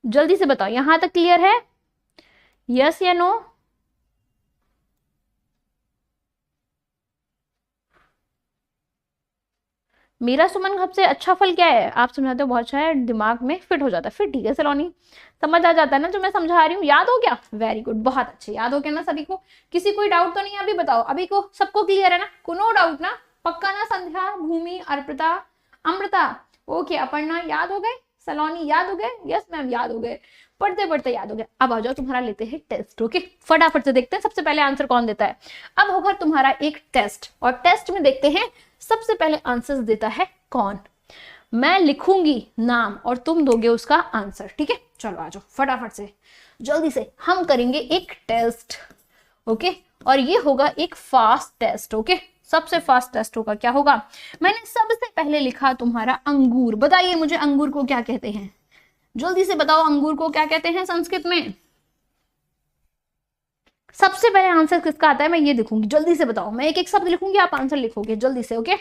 जल्दी से बताओ, यहां तक क्लियर है, यस या नो? मेरा सुमन सबसे अच्छा फल क्या है, आप समझाते हो बहुत अच्छा है, दिमाग में फिट हो जाता है, फिर ठीक है सलोनी, समझ आ जाता है ना जो मैं समझा रही हूँ, याद हो गया, वेरी गुड, बहुत अच्छे, याद हो गया ना सभी को, किसी कोई डाउट तो नहीं है? अभी बताओ, अभी को सबको क्लियर है ना, नो डाउट ना, पक्का ना? संध्या, भूमि, अर्पिता, अमृता, ओके, अपर्णा याद हो गए, सलोनी याद हो गए, यस मैम याद हो गए, पढ़ते पढ़ते याद हो गया। अब आ जाओ, तुम्हारा लेते हैं टेस्ट। ओके, फटाफट से देखते हैं सबसे पहले आंसर कौन देता है। अब होगा तुम्हारा एक टेस्ट, और टेस्ट में देखते हैं सबसे पहले आंसर्स देता है कौन। मैं लिखूंगी नाम और तुम दोगे उसका आंसर, ठीक है? चलो आ जाओ फटाफट से, जल्दी से हम करेंगे एक टेस्ट। ओके, और ये होगा एक फास्ट टेस्ट। ओके, सबसे फास्ट टेस्ट होगा, क्या होगा, मैंने सबसे पहले लिखा तुम्हारा अंगूर, बताइए मुझे अंगूर को क्या कहते हैं, जल्दी से बताओ अंगूर को क्या कहते हैं संस्कृत में। सबसे पहले आंसर किसका आता है मैं ये देखूंगी, जल्दी से बताओ, मैं एक एक शब्द लिखूंगी, आप आंसर लिखोगे जल्दी से। ओके,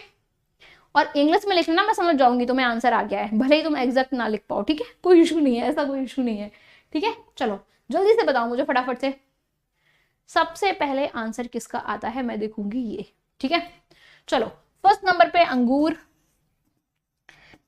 और इंग्लिश में लिखना मैं समझ जाऊंगी तुम्हें आंसर आ गया है, भले ही तुम एग्जैक्ट ना लिख पाओ, ठीक है, कोई इशू नहीं है, ऐसा कोई इशू नहीं है, ठीक है। चलो जल्दी से बताओ मुझे फटाफट से, सबसे पहले आंसर किसका आता है मैं देखूंगी ये, ठीक है। चलो फर्स्ट नंबर पे अंगूर,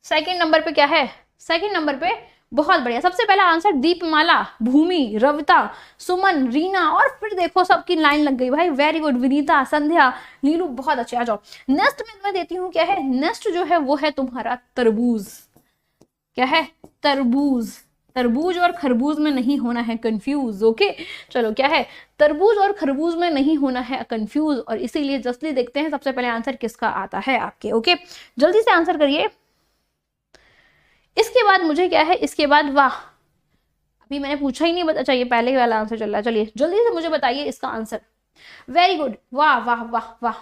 सेकंड नंबर पे क्या है, सेकंड नंबर पे बहुत बढ़िया, सबसे पहला आंसर दीपमाला, भूमि, रविता, सुमन, रीना, और फिर देखो सबकी लाइन लग गई भाई, वेरी गुड, विनीता, संध्या, नीलू, बहुत अच्छे। आ जाओ नेक्स्ट में मैं देती हूँ क्या है, नेक्स्ट जो है वो है तुम्हारा तरबूज। क्या है, तरबूज, तरबूज और खरबूज में नहीं होना है कंफ्यूज। ओके, चलो क्या है, तरबूज और खरबूज में नहीं होना है कंफ्यूज, और इसीलिए जल्दी देखते हैं सबसे पहले आंसर किसका आता है आपके। ओके, जल्दी से आंसर करिए। इसके बाद मुझे क्या है, इसके बाद वाह, अभी मैंने पूछा ही नहीं, बता चाहिए पहले वाला आंसर चल रहा है, चलिए जल्दी से मुझे बताइए इसका आंसर। वेरी गुड, वाह वाह वाह वाह,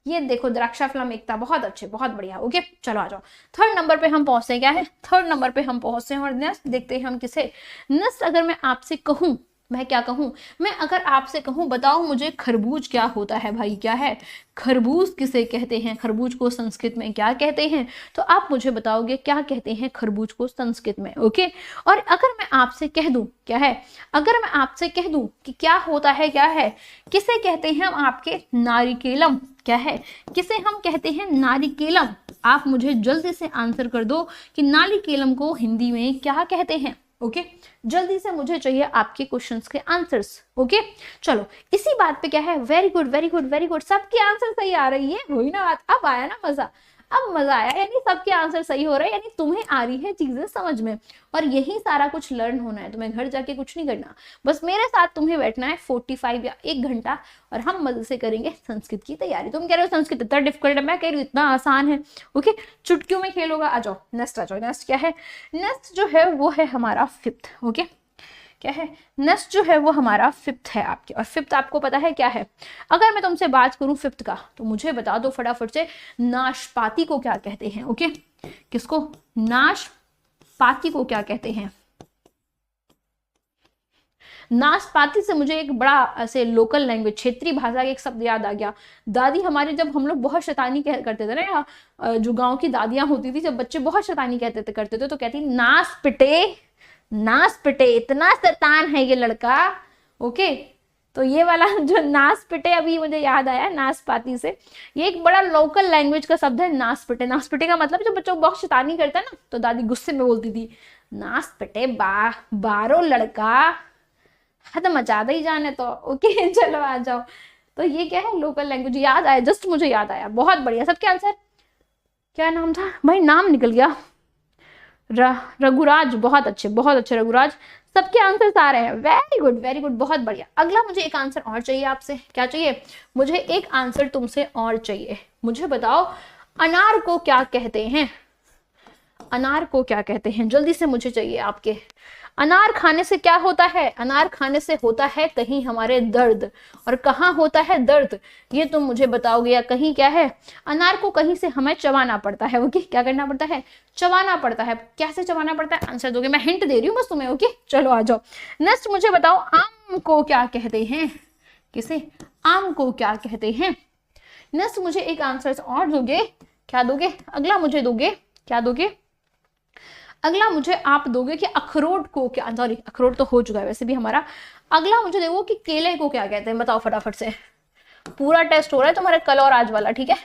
ये देखो द्राक्षा फलम एकता, बहुत अच्छे, बहुत बढ़िया। ओके, चलो आ जाओ, थर्ड नंबर पे हम पहुंचते हैं, क्या है, थर्ड नंबर पे हम पहुंचते हैं, और नेक्स्ट देखते हैं हम किसे। नेक्स्ट अगर मैं आपसे कहूं मैं क्या कहूँ, मैं अगर आपसे कहूँ बताओ मुझे खरबूज क्या होता है भाई, क्या है खरबूज, किसे कहते हैं, खरबूज को संस्कृत में क्या कहते हैं, तो आप मुझे बताओगे क्या कहते हैं खरबूज को संस्कृत में। ओके, और अगर मैं आपसे कह दूं क्या है, अगर मैं आपसे कह दूं कि क्या होता है, क्या है, किसे कहते हैं हम आपके नारिकेलम, क्या है, किसे हम कहते हैं नारिकेलम, आप मुझे जल्दी से आंसर कर दो कि नारिकेलम को हिंदी में क्या कहते हैं। ओके, जल्दी से मुझे चाहिए आपके क्वेश्चंस के आंसर्स। ओके, चलो इसी बात पे क्या है, very good very good very good, सबके आंसर सही आ रही है, हुई ना बात, अब आया ना मजा, अब मजा आया, यानी सबके आंसर सही हो रहे हैं, यानी तुम्हें आ रही है चीजें समझ में। और यही सारा कुछ लर्न होना है, तुम्हें घर जाके कुछ नहीं करना, बस मेरे साथ तुम्हें बैठना है 45 या 1 घंटा, और हम मजे से करेंगे संस्कृत की तैयारी। तुम कह रहे हो संस्कृत इतना डिफिकल्ट है, मैं कह रही हूँ इतना आसान है। ओके, चुटकियों में खेलोगा, आ जाओ नेक्स्ट आ जाओ। नेक्स्ट क्या है, नेक्स्ट जो है वो है हमारा 5th। ओके, क्या है, नेक्स्ट जो है वो हमारा 5th है आपके, और 5th आपको पता है क्या है। अगर मैं तुमसे बात करूं 5th का, तो मुझे बता दो फटाफट से नाशपाती को क्या कहते हैं। ओके, किसको, नाशपाती को क्या कहते हैं। नाशपाती से मुझे एक बड़ा ऐसे लोकल लैंग्वेज, क्षेत्रीय भाषा का एक शब्द याद आ गया। दादी हमारे, जब हम लोग बहुत शैतानी करते थे ना, जो गांव की दादियां होती थी, जब बच्चे बहुत शैतानी करते थे तो कहती नास पिटे, नास पिटे, इतना शैतान है ये लड़का। ओके, तो ये वाला जो नास पिटे अभी मुझे याद आया नाशपाती से, ये एक बड़ा लोकल लैंग्वेज का शब्द है नास पिटे। नास पिटे का मतलब जब बच्चों बहुत शैतानी करता है ना, तो दादी गुस्से में बोलती थी नास पिटे, बारो लड़का, हद मचा दे ही जाने तो। ओके चलो आ जाओ, तो ये क्या है लोकल लैंग्वेज, याद आया, जस्ट मुझे याद आया, बहुत बढ़िया। सबके आंसर, क्या नाम था भाई, नाम निकल गया, रघुराज, बहुत अच्छे रघुराज, सबके आंसर आ रहे हैं, वेरी गुड वेरी गुड, बहुत बढ़िया। अगला मुझे एक आंसर और चाहिए आपसे, क्या चाहिए, मुझे एक आंसर तुमसे और चाहिए। मुझे बताओ अनार को क्या कहते हैं, अनार को क्या कहते हैं, जल्दी से मुझे चाहिए आपके। अनार खाने से क्या होता है, अनार खाने से होता है कहीं हमारे दर्द, और कहाँ होता है दर्द, ये तुम मुझे बताओगे, या कहीं क्या है, अनार को कहीं से हमें चबाना पड़ता है। ओके, क्या करना पड़ता है, चबाना पड़ता है, कैसे चबाना पड़ता है, आंसर दोगे, मैं हिंट दे रही हूँ बस तुम्हें। ओके, चलो आ जाओ। नेक्स्ट मुझे बताओ आम को क्या कहते हैं, किसे, आम को क्या कहते हैं। नेक्स्ट मुझे एक आंसर और दोगे, क्या दोगे, अगला मुझे दोगे, क्या दोगे, अगला मुझे आप दोगे कि अखरोट को क्या, सॉरी अखरोट तो हो चुका है वैसे भी हमारा, अगला मुझे देखो कि केले को क्या कहते हैं, बताओ फटाफट से, पूरा टेस्ट हो रहा है तुम्हारे कल और आज वाला, ठीक है।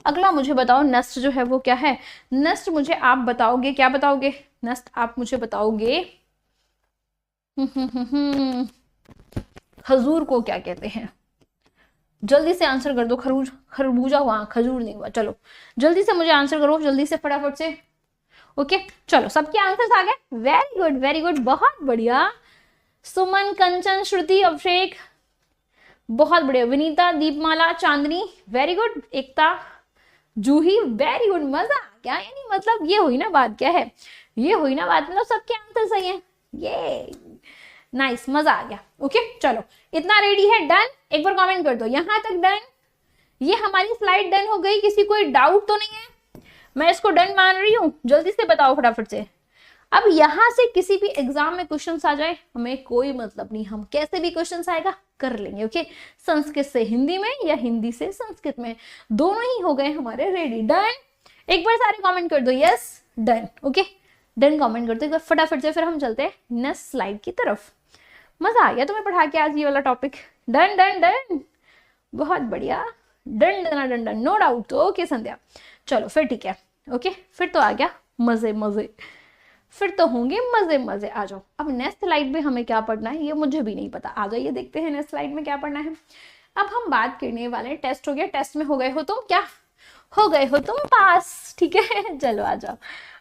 अगला मुझे बताओ नेक्स्ट जो है वो क्या है, नेक्स्ट मुझे आप बताओगे, क्या बताओगे, नेक्स्ट आप मुझे बताओगे खजूर को क्या कहते हैं। जल्दी से आंसर कर दो, खरबूजा हुआ, खजूर नहीं हुआ, चलो जल्दी से मुझे आंसर करो, जल्दी से फटाफट से। ओके, चलो सबके आंसर्स आ गए, वेरी गुड, बहुत बढ़िया। सुमन, कंचन, श्रुति, अभिषेक, बहुत बढ़िया। विनीता, दीपमाला, चांदनी, वेरी गुड। एकता, जूही, वेरी गुड, मजा क्या, यानी मतलब ये हुई ना बात, क्या है, ये हुई ना बात, मतलब सबके आंसर सही है, ये नाइस, मजा आ गया। ओके चलो, इतना रेडी है, डन, एक बार कमेंट कर दो यहां तक डन। ये हमारी स्लाइड डन हो गई, किसी कोई डाउट तो नहीं है, मैं इसको डन मान रही हूँ, जल्दी से बताओ फटाफट से। अब यहां से किसी भी एग्जाम में क्वेश्चंस आ जाए हमें कोई मतलब नहीं, हम कैसे भी क्वेश्चंस आएगा कर लेंगे। ओके, संस्कृत से हिंदी में या हिंदी से संस्कृत में, दोनों ही हो गए हमारे रेडी, डन। एक बार सारे कमेंट कर दो yes done. Okay done comment कर दो एक बार फटाफट से, फिर हम चलते हैं नेक्स्ट स्लाइड की तरफ। मजा आ गया तुम्हें पढ़ा के आज ये वाला टॉपिक, डन डन डन, बहुत बढ़िया, done done done done, no doubt. Okay Sandhya, चलो फिर ठीक है। ओके फिर तो आ गया मजे मजे, फिर तो होंगे मजे मजे। आ जाओ, अब नेक्स्ट स्लाइड में हमें क्या पढ़ना है ये मुझे भी नहीं पता, आ जाइए देखते हैं नेक्स्ट स्लाइड में क्या पढ़ना है। अब हम बात करने वाले हैं, टेस्ट हो गया, टेस्ट में हो गए हो तुम, क्या हो गए हो तुम पास, ठीक है। चलो आ जाओ,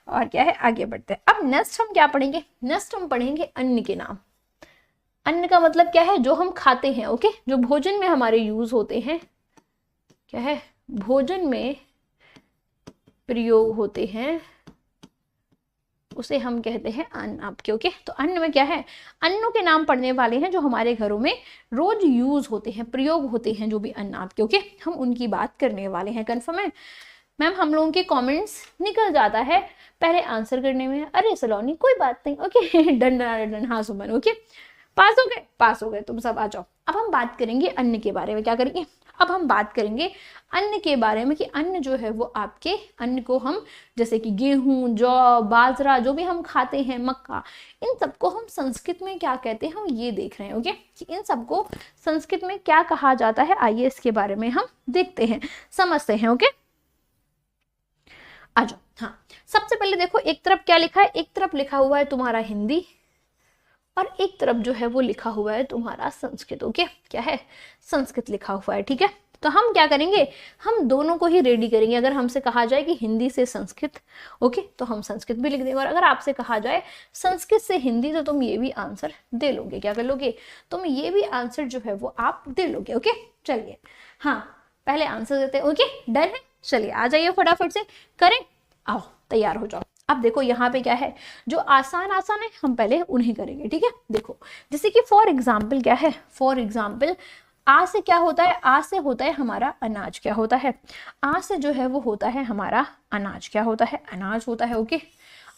और क्या है आगे बढ़ते हैं। अब नेक्स्ट हम क्या पढ़ेंगे, नेक्स्ट हम पढ़ेंगे अन्न के नाम। अन्न का मतलब क्या है, जो हम खाते हैं, ओके, जो भोजन में हमारे यूज होते हैं, क्या है, भोजन में प्रयोग होते हैं, उसे हम कहते हैं अन्न आपके। ओके, तो अन्न में क्या है, अन्नों के नाम पढ़ने वाले हैं जो हमारे घरों में रोज यूज होते हैं, प्रयोग होते हैं, जो भी अन्न आपके। ओके, हम उनकी बात करने वाले हैं। कंफर्म है मैम, हम लोगों के कमेंट्स निकल जाता है पहले आंसर करने में, अरे सलोनी कोई बात नहीं। ओके डन डन डन, हाँ सुमन, ओके पास हो गए, पास हो गए, तुम सब आ जाओ। अब हम बात करेंगे अन्न के बारे में। क्या करेंगे? अब हम बात करेंगे अन्न के बारे में कि अन्न जो है वो आपके, अन्न को हम जैसे कि गेहूं, जौ, बाजरा, जो भी हम खाते हैं, मक्का, इन सबको हम संस्कृत में क्या कहते हैं, हम ये देख रहे हैं। ओके, कि इन सबको संस्कृत में क्या कहा जाता है, आइए इसके बारे में हम देखते हैं, समझते हैं। ओके, आ जाओ। हाँ, सबसे पहले देखो एक तरफ क्या लिखा है, एक तरफ लिखा हुआ है तुम्हारा हिंदी और एक तरफ जो है वो लिखा हुआ है तुम्हारा संस्कृत। ओके, क्या है, संस्कृत लिखा हुआ है। ठीक है, तो हम क्या करेंगे, हम दोनों को ही रेडी करेंगे। अगर हमसे कहा जाए कि हिंदी से संस्कृत, ओके, तो हम संस्कृत भी लिख देंगे, और अगर आपसे कहा जाए संस्कृत से हिंदी, तो तुम ये भी आंसर दे लोगे। क्या कर लोगे, तुम ये भी आंसर जो है वो आप दे लोगे। ओके, चलिए, हाँ, पहले आंसर देते हैं। ओके, डन है, चलिए आ जाइए फटाफट से करें, आओ तैयार हो जाओ। अब देखो यहाँ पे क्या है, जो आसान आसान है हम पहले उन्हें करेंगे। ठीक है, देखो जैसे कि फॉर एग्जाम्पल क्या है, फॉर एग्जाम्पल आ से क्या होता है, आ से होता है हमारा अनाज। क्या होता है, आ से जो है वो होता है हमारा अनाज। क्या होता है, अनाज होता है। ओके,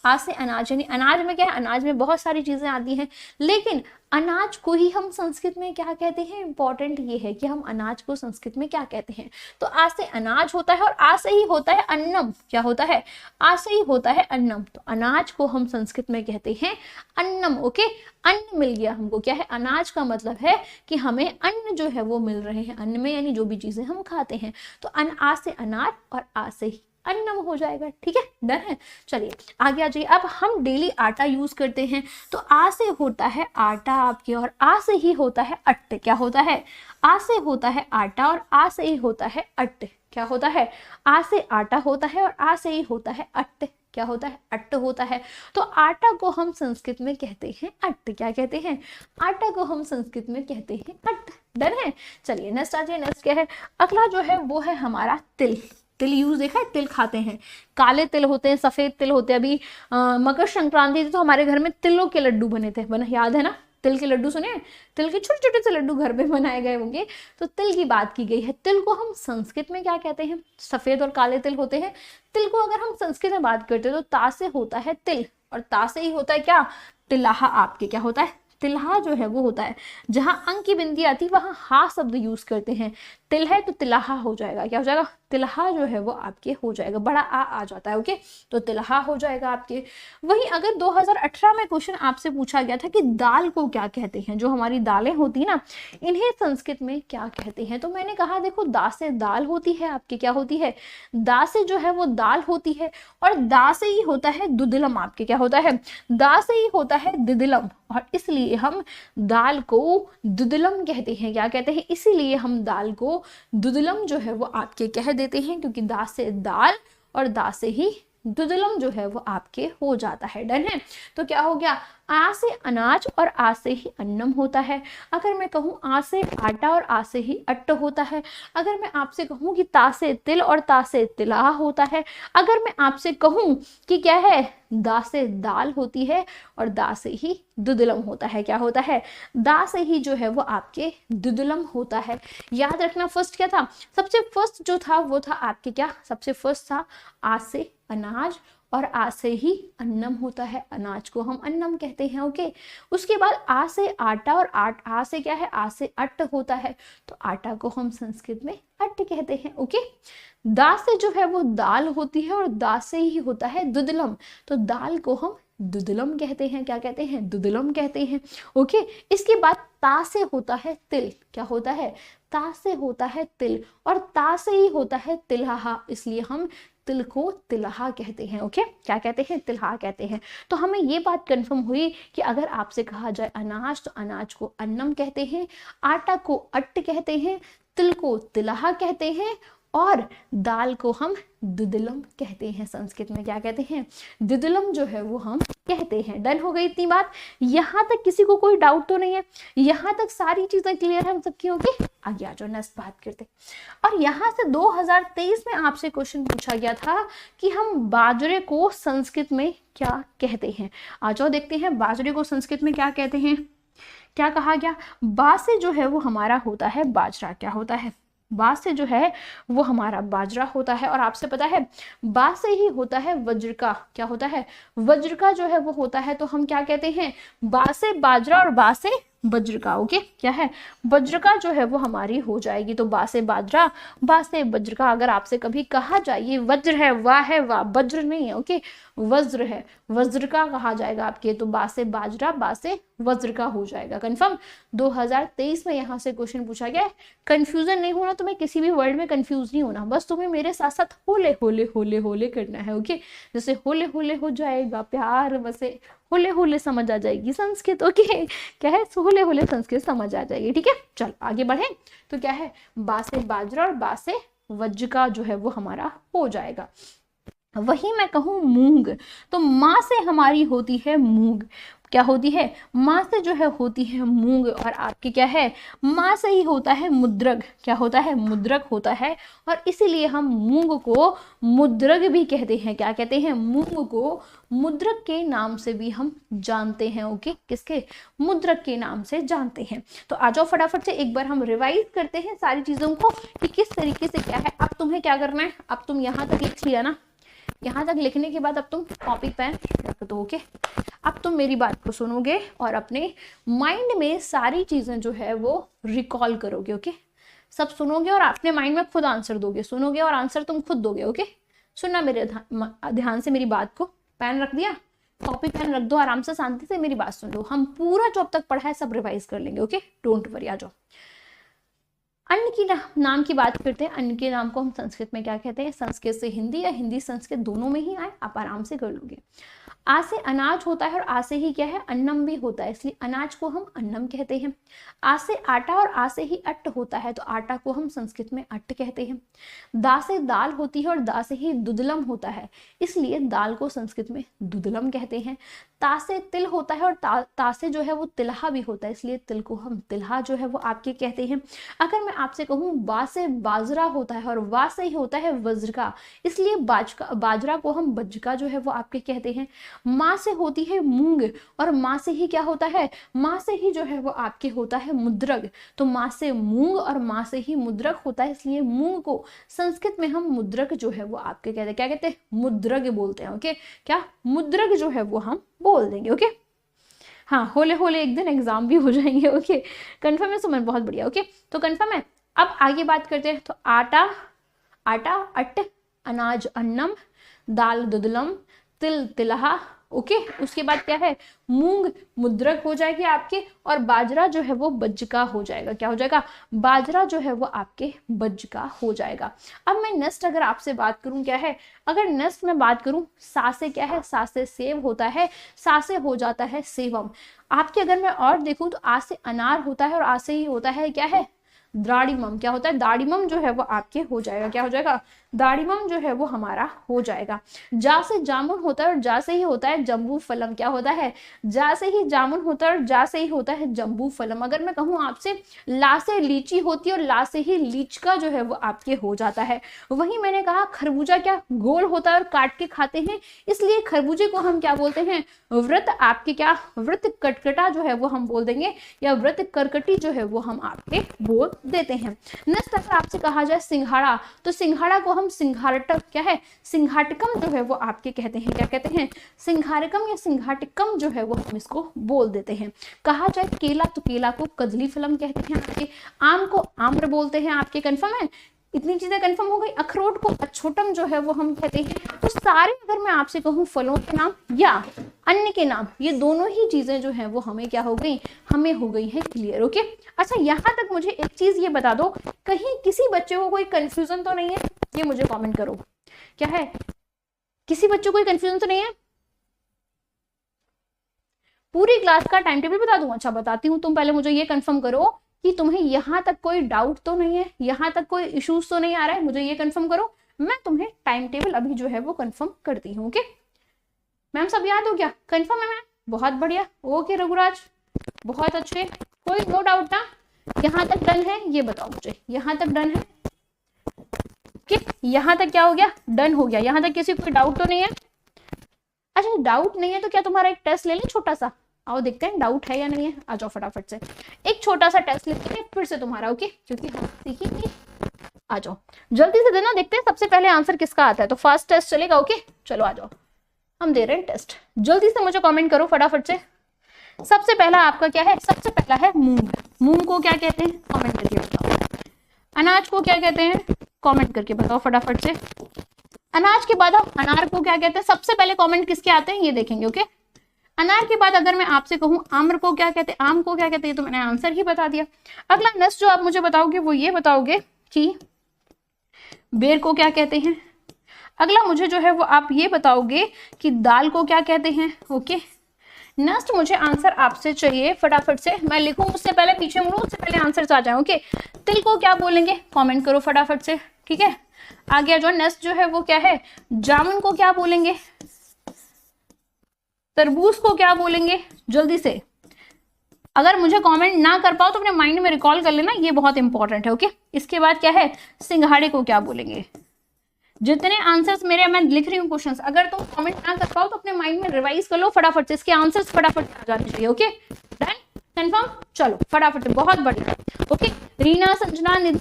आ से अनाज, यानी अनाज में क्या है, अनाज में बहुत सारी चीजें आती हैं, लेकिन अनाज को ही हम संस्कृत में क्या कहते हैं, इंपॉर्टेंट ये है कि हम अनाज को संस्कृत में क्या कहते हैं। तो आ से अनाज होता है और आ से ही होता है अन्नम। क्या होता है, आ से ही होता है अन्नम। तो अनाज को हम संस्कृत में कहते हैं अन्नम। ओके, अन्न मिल गया हमको। क्या है, अनाज का मतलब है कि हमें अन्न जो है वो मिल रहे हैं, अन्न में यानी जो भी चीजें हम खाते हैं। तो आ से अनाज और आ से ही अन्नम हो जाएगा। ठीक है, डन है, चलिए आगे आ जाइए। अब हम डेली आटा यूज करते हैं, तो आ से होता है आटा आपके, और आ से ही होता है अट्ट। क्या होता है, आ से होता है आटा और आ से ही होता है अट्ट। क्या होता है, आ से आटा होता है और आ से ही होता है अट्ट। क्या होता है, अट्ट होता है। तो आटा को हम संस्कृत में कहते हैं अट्ट। क्या कहते हैं, आटा को हम संस्कृत में कहते हैं अट्ट। डन है, चलिए नेक्स्ट आ जाइए। नेक्स्ट क्या है, अगला जो है वो है हमारा तिल। तिल यूज देखा है, तिल खाते हैं, काले तिल होते हैं, सफेद तिल होते हैं। अभी मकर संक्रांति थी तो हमारे घर में तिलों के लड्डू बने थे, बना याद है ना, तिल के लड्डू सुने, तिल के छोटे छोटे से लड्डू घर पे बनाए गए होंगे। तो तिल की बात की गई है। तिल को हम संस्कृत में क्या कहते हैं, सफेद और काले तिल होते हैं। तिल को अगर हम संस्कृत में बात करते हैं तो ता से होता है तिल, और ता से ही होता है क्या, तिलाहा आपके। क्या होता है, तिलहा जो है वो होता है, जहां अंक की बिंदी आती है वहां हा शब्द यूज करते हैं। तिल है तो तिलाहा हो जाएगा। क्या हो जाएगा, तिलहा जो है वो आपके हो जाएगा, बड़ा आ जाता है। ओके, तो तिलहा हो जाएगा आपके। वहीं अगर 2018 में क्वेश्चन आपसे पूछा गया था कि दाल को क्या कहते हैं, जो हमारी दालें होती ना, इन्हें संस्कृत में क्या कहते हैं, तो मैंने कहा देखो दा से दाल होती है आपके। क्या होती है, दा से जो है वो दाल होती है, और दा से ही होता है दुदिलम आपके। क्या होता है, दा से ही होता है दुदिलम, और इसलिए हम दाल को दुदिलम कहते हैं। क्या कहते हैं, इसीलिए हम दाल को दुदिलम जो है वो आपके कह देते हैं, क्योंकि दा से दाल और दा से ही दुदिलम जो है वो आपके हो जाता है। डन है, तो क्या हो गया, आ से अनाज और आ से ही अन्नम होता है। अगर मैं कहूँ आ से आटा और आ से ही अट्ट होता है। अगर मैं आपसे कहूँ कि ता से तिल और ता से तिलाहा होता है। अगर मैं आपसे कहूँ कि क्या है, दा से दाल होती है और दा से ही दुदलम होता है। क्या होता है, दा से ही जो है वो आपके दुदलम होता है। याद रखना फर्स्ट क्या था, सबसे फर्स्ट जो था वो था आपके क्या, सबसे फर्स्ट था आ से अनाज और आ से ही अन्नम होता है, अनाज को हम अन्नम कहते हैं। ओके, उसके बाद आ से आटा और आ से क्या है, आ से अट्ट होता है, तो आटा को हम संस्कृत में अट्ट कहते हैं। ओके, दा से जो है वो दाल होती है और दा से ही होता है दुदलम, तो दाल को हम दुदलम कहते हैं। क्या कहते हैं, दुदलम कहते हैं। ओके, इसके बाद ता से होता है तिल। क्या होता है, ता से होता है तिल, और ता से ही होता है तिलहा, इसलिए हम तिल को तिलहा कहते हैं। ओके, क्या कहते हैं, तिलहा कहते हैं। तो हमें ये बात कंफर्म हुई कि अगर आपसे कहा जाए अनाज, तो अनाज को अन्नम कहते हैं, आटा को अट्ट कहते हैं, तिल को तिलहा कहते हैं, और दाल को हम दुदलम कहते हैं। संस्कृत में क्या कहते हैं, दुदलम जो है वो हम कहते हैं। डन हो गई इतनी बात, यहाँ तक किसी को कोई डाउट तो नहीं है, यहाँ तक सारी चीजें क्लियर है हम सबकी। ओके, आगे आ जाओ, नेक्स्ट बात करते। और यहाँ से 2023 में आपसे क्वेश्चन पूछा गया था कि हम बाजरे को संस्कृत में क्या कहते हैं। आ जाओ देखते हैं बाजरे को संस्कृत में क्या कहते हैं। क्या कहा गया, बा से जो है वो हमारा होता है बाजरा। क्या होता है, बा से जो है वो हमारा बाजरा होता है, और आपसे पता है बा से ही होता है वज्र का। क्या होता है, वज्र का जो है वो होता है, तो हम क्या कहते हैं, बा से बाजरा और बा से वज्र का। ओके, क्या है, वज्र का जो है वो हमारी हो जाएगी। तो बा से बाजरा, बा से वज्र का। अगर आपसे कभी कहा जाए ये वज्र है, वाह है, वाह, वज्र नहीं है। ओके, वज्र है, वज्र का कहा जाएगा आपके। तो बा से बाजरा, बा से वज्र का हो जाएगा। कंफर्म। 2023 में यहाँ से क्वेश्चन पूछा गया है। कंफ्यूजन नहीं होना, तुम्हें किसी भी वर्ड में कंफ्यूज नहीं होना, बस तुम्हें मेरे साथ साथ होले होले होले होले करना है। ओके, जैसे होले होले हो जाएगा प्यार, वैसे होले होले समझ आ जाएगी संस्कृत। ओके, क्या है, होले होले संस्कृत समझ आ जाएगी। ठीक है, चल आगे बढ़े। तो क्या है, बा से बाजरा और बा से वज्र का जो है वो हमारा हो जाएगा। वही मैं कहूँ मूंग, तो माँ से हमारी होती है मूंग। क्या होती है, माँ से जो है होती है मूंग। और आपके क्या है, माँ से ही होता है मुद्रक। क्या होता है, मुद्रक होता है। और इसीलिए हम मूंग को मुद्रक भी कहते हैं। क्या कहते हैं, मूंग को मुद्रक के नाम से भी हम जानते हैं। ओके, किसके, मुद्रक के नाम से जानते हैं। तो आ जाओ फटाफट से एक बार हम रिवाइज करते हैं सारी चीजों को कि किस तरीके से क्या है। अब तुम्हें क्या करना है, अब तुम यहाँ तक लिख लिया ना, यहाँ तक लिखने के बाद अब तुम कॉपी पेन रख दो। ओके, अब तुम मेरी बात को सुनोगे और अपने माइंड में सारी चीजें जो है वो रिकॉल करोगे। ओके, सब सुनोगे और अपने माइंड में खुद आंसर दोगे। सुनोगे और आंसर तुम खुद दोगे। ओके, सुनना मेरे ध्यान से मेरी बात को। पेन रख दिया, कॉपी पेन रख दो, आराम से शांति से मेरी बात सुन लो। हम पूरा जो अब तक पढ़ा है सब रिवाइज कर लेंगे। Okay, don't worry. आ जाओ, अन्न की नाम की बात करते हैं। अन्न के नाम को हम संस्कृत में क्या कहते हैं, संस्कृत से हिंदी या हिंदी संस्कृत दोनों में ही आए, आप आराम से कर लोगे। आ से अनाज होता है और आ से ही क्या है, अन्नम भी होता है, इसलिए अनाज को हम अन्नम कहते हैं। आ से आटा और आ से ही अट्ट होता है, तो आटा को हम संस्कृत में अट्ट कहते हैं। दा से दाल होती है और दा से ही दुदलम होता है, इसलिए दाल को संस्कृत में दुदलम कहते हैं। ता से तिल होता है और ता से जो है वो तिलहा भी होता है, इसलिए तिल को हम तिलहा जो है वो आपके कहते हैं। अगर मैं आपसे कहूँ बा से बाजरा होता है और वा से ही होता है वज्र का, इसलिए बाजरा को हम बज्का जो है वो आपके कहते हैं। माँ से होती है मूंग और माँ से ही क्या होता है, माँ से ही जो है वो आपके होता है मुद्रक। तो माँ से मूंग और माँ से ही मुद्रक होता है, इसलिए मूंग को संस्कृत में हम मुद्रक जो है वो आपके कहते हैं। क्या कहते हैं, मुद्रक बोलते हैं। ओके, क्या, मुद्रक जो है वो हम बोल देंगे। ओके, हाँ, होले होले एक दिन एग्जाम भी हो जाएंगे। ओके, कंफर्म है सुमन, बहुत बढ़िया। ओके, तो कंफर्म है। अब आगे बात करते हैं। तो आटा, आटा अट्ट, अनाज अन्नम, दाल दुदलम, तिल तिलहा। ओके, उसके बाद क्या है, मूंग मुद्रक हो जाएगी आपके, और बाजरा जो है वो बज्का हो जाएगा। क्या हो जाएगा, बाजरा जो है वो आपके बज्का हो जाएगा। अब मैं नेक्स्ट अगर आपसे बात करूं, क्या है, अगर नेक्स्ट मैं बात करूं, सा से क्या है, सा से सेव होता है, सा से हो जाता है सेवम। आपके अगर मैं और देखूं तो आ से अनार होता है और आ से ही होता है क्या है, द्राड़िमम। क्या होता है, दाड़िमम जो है वो आपके हो जाएगा। क्या हो जाएगा, दाड़िमम जो है वो हमारा हो जाएगा। जा से जामुन होता है और जा से ही होता है जम्बू फलम। क्या होता है, जा से ही जामुन होता है और जा से ही होता है जम्बू फलम। अगर मैं कहूँ आपसे ला से लीची होती है और ला से ही लीच का जो है वो आपके हो जाता है। वही मैंने कहा खरबूजा क्या गोल होता है और काट के खाते हैं, इसलिए खरबूजे को हम क्या बोलते हैं, व्रत आपके क्या, व्रत कटकटा जो है वो हम बोल देंगे, या व्रत करकटी जो है वो हम आपके बोल देते हैं। नेक्स्ट अगर आपसे कहा जाए सिंघाड़ा, तो सिंघाड़ा को हम सिंघाटक क्या है, सिंघाटकम जो है वो आपके कहते हैं। क्या कहते हैं, सिंघारकम या सिंघाटकम जो है वो हम इसको बोल देते हैं। कहा जाए केला, तो केला को कदली फलम कहते हैं आपके। आम को आम्र बोलते हैं आपके। कंफर्म है, इतनी चीजें कंफर्म हो गई। अखरोट को अछोटम जो है वो हम कहते हैं। तो सारे अगर मैं आपसे कहूँ फलों के नाम या अन्न के नाम, ये दोनों ही चीजें जो है वो हमें क्या हो गई, हमें हो गई है क्लियर। ओके, अच्छा यहाँ तक मुझे एक चीज ये बता दो, कहीं किसी बच्चे को कोई कंफ्यूजन तो नहीं है, ये मुझे कमेंट करो। क्या है, किसी बच्चे को कोई कंफ्यूजन तो नहीं है? पूरी क्लास का टाइम टेबल बता दूं? अच्छा बताती हूँ, तुम पहले मुझे ये कंफर्म करो कि तुम्हें यहाँ तक कोई डाउट तो नहीं है, यहाँ तक कोई इश्यूज तो नहीं आ रहा है, मुझे ये कंफर्म करो। मैं तुम्हें टाइम टेबल अभी जो है वो कंफर्म करती हूँ। ओके मैम, सब याद हो गया? कंफर्म है मैम, बहुत बढ़िया। ओके रघुराज, बहुत अच्छे, कोई नो डाउट ना? यहाँ तक डन है, ये बताओ मुझे, यहाँ तक डन है? ओके, यहाँ तक क्या हो गया, डन हो गया। यहाँ तक किसी को कोई डाउट तो नहीं है? अच्छा डाउट नहीं है तो क्या तुम्हारा एक टेस्ट ले लें छोटा सा? आओ देखते हैं डाउट है या नहीं है। आ जाओ फटाफट से, एक छोटा सा टेस्ट लेते हैं फिर से तुम्हारा। ओके, क्योंकि हम सीखेंगे। आ जाओ जल्दी से देना, देखते हैं सबसे पहले आंसर किसका आता है। तो फर्स्ट टेस्ट चलेगा। ओके चलो आ जाओ, हम दे रहे हैं टेस्ट। जल्दी से मुझे कमेंट करो फटाफट से, सबसे पहला आपका क्या है, सबसे पहला है मूंग। मूंग को क्या कहते हैं, कमेंट करके बताओ। अनाज को क्या कहते हैं, कमेंट करके बताओ फटाफट से। अनाज के बाद हम अनार को क्या कहते हैं, सबसे पहले कमेंट किसके आते हैं ये देखेंगे। ओके, अनार के बाद अगर मैं आपसे कहूं आम्र को क्या कहते हैं, आम को क्या कहते हैं, तो मैंने आंसर ही बता दिया। अगला नेक्स्ट जो आप मुझे बताओगे वो ये बताओगे कि बेर को क्या कहते हैं। अगला मुझे जो है वो आप ये बताओगे कि दाल को क्या कहते हैं। ओके, नेक्स्ट मुझे आंसर आपसे चाहिए फटाफट से, मैं लिखूं उससे पहले पीछे मुड़ूं उससे पहले आंसर आ जाए। ओके, तिल को क्या बोलेंगे, कमेंट करो फटाफट से। ठीक है, आगे जो नेक्स्ट जो है वो क्या है, जामुन को क्या बोलेंगे, तरबूज को क्या बोलेंगे, जल्दी से। अगर मुझे कमेंट ना कर पाओ तो अपने माइंड में रिकॉल कर लेना, ये बहुत इंपॉर्टेंट है। ओके, इसके बाद क्या है, सिंघाड़े को क्या बोलेंगे। जितने आंसर्स मेरे मैं लिख रही हूँ क्वेश्चंस, अगर तुम कमेंट ना कर पाओ तो अपने माइंड में रिवाइज कर लो फटाफट से, इसके आंसर्स फटाफट आ जाने चाहिए। ओके, डन, कंफर्म, चलो फटाफट से, बहुत बढ़िया। ओके, रीना, संजना, निधि,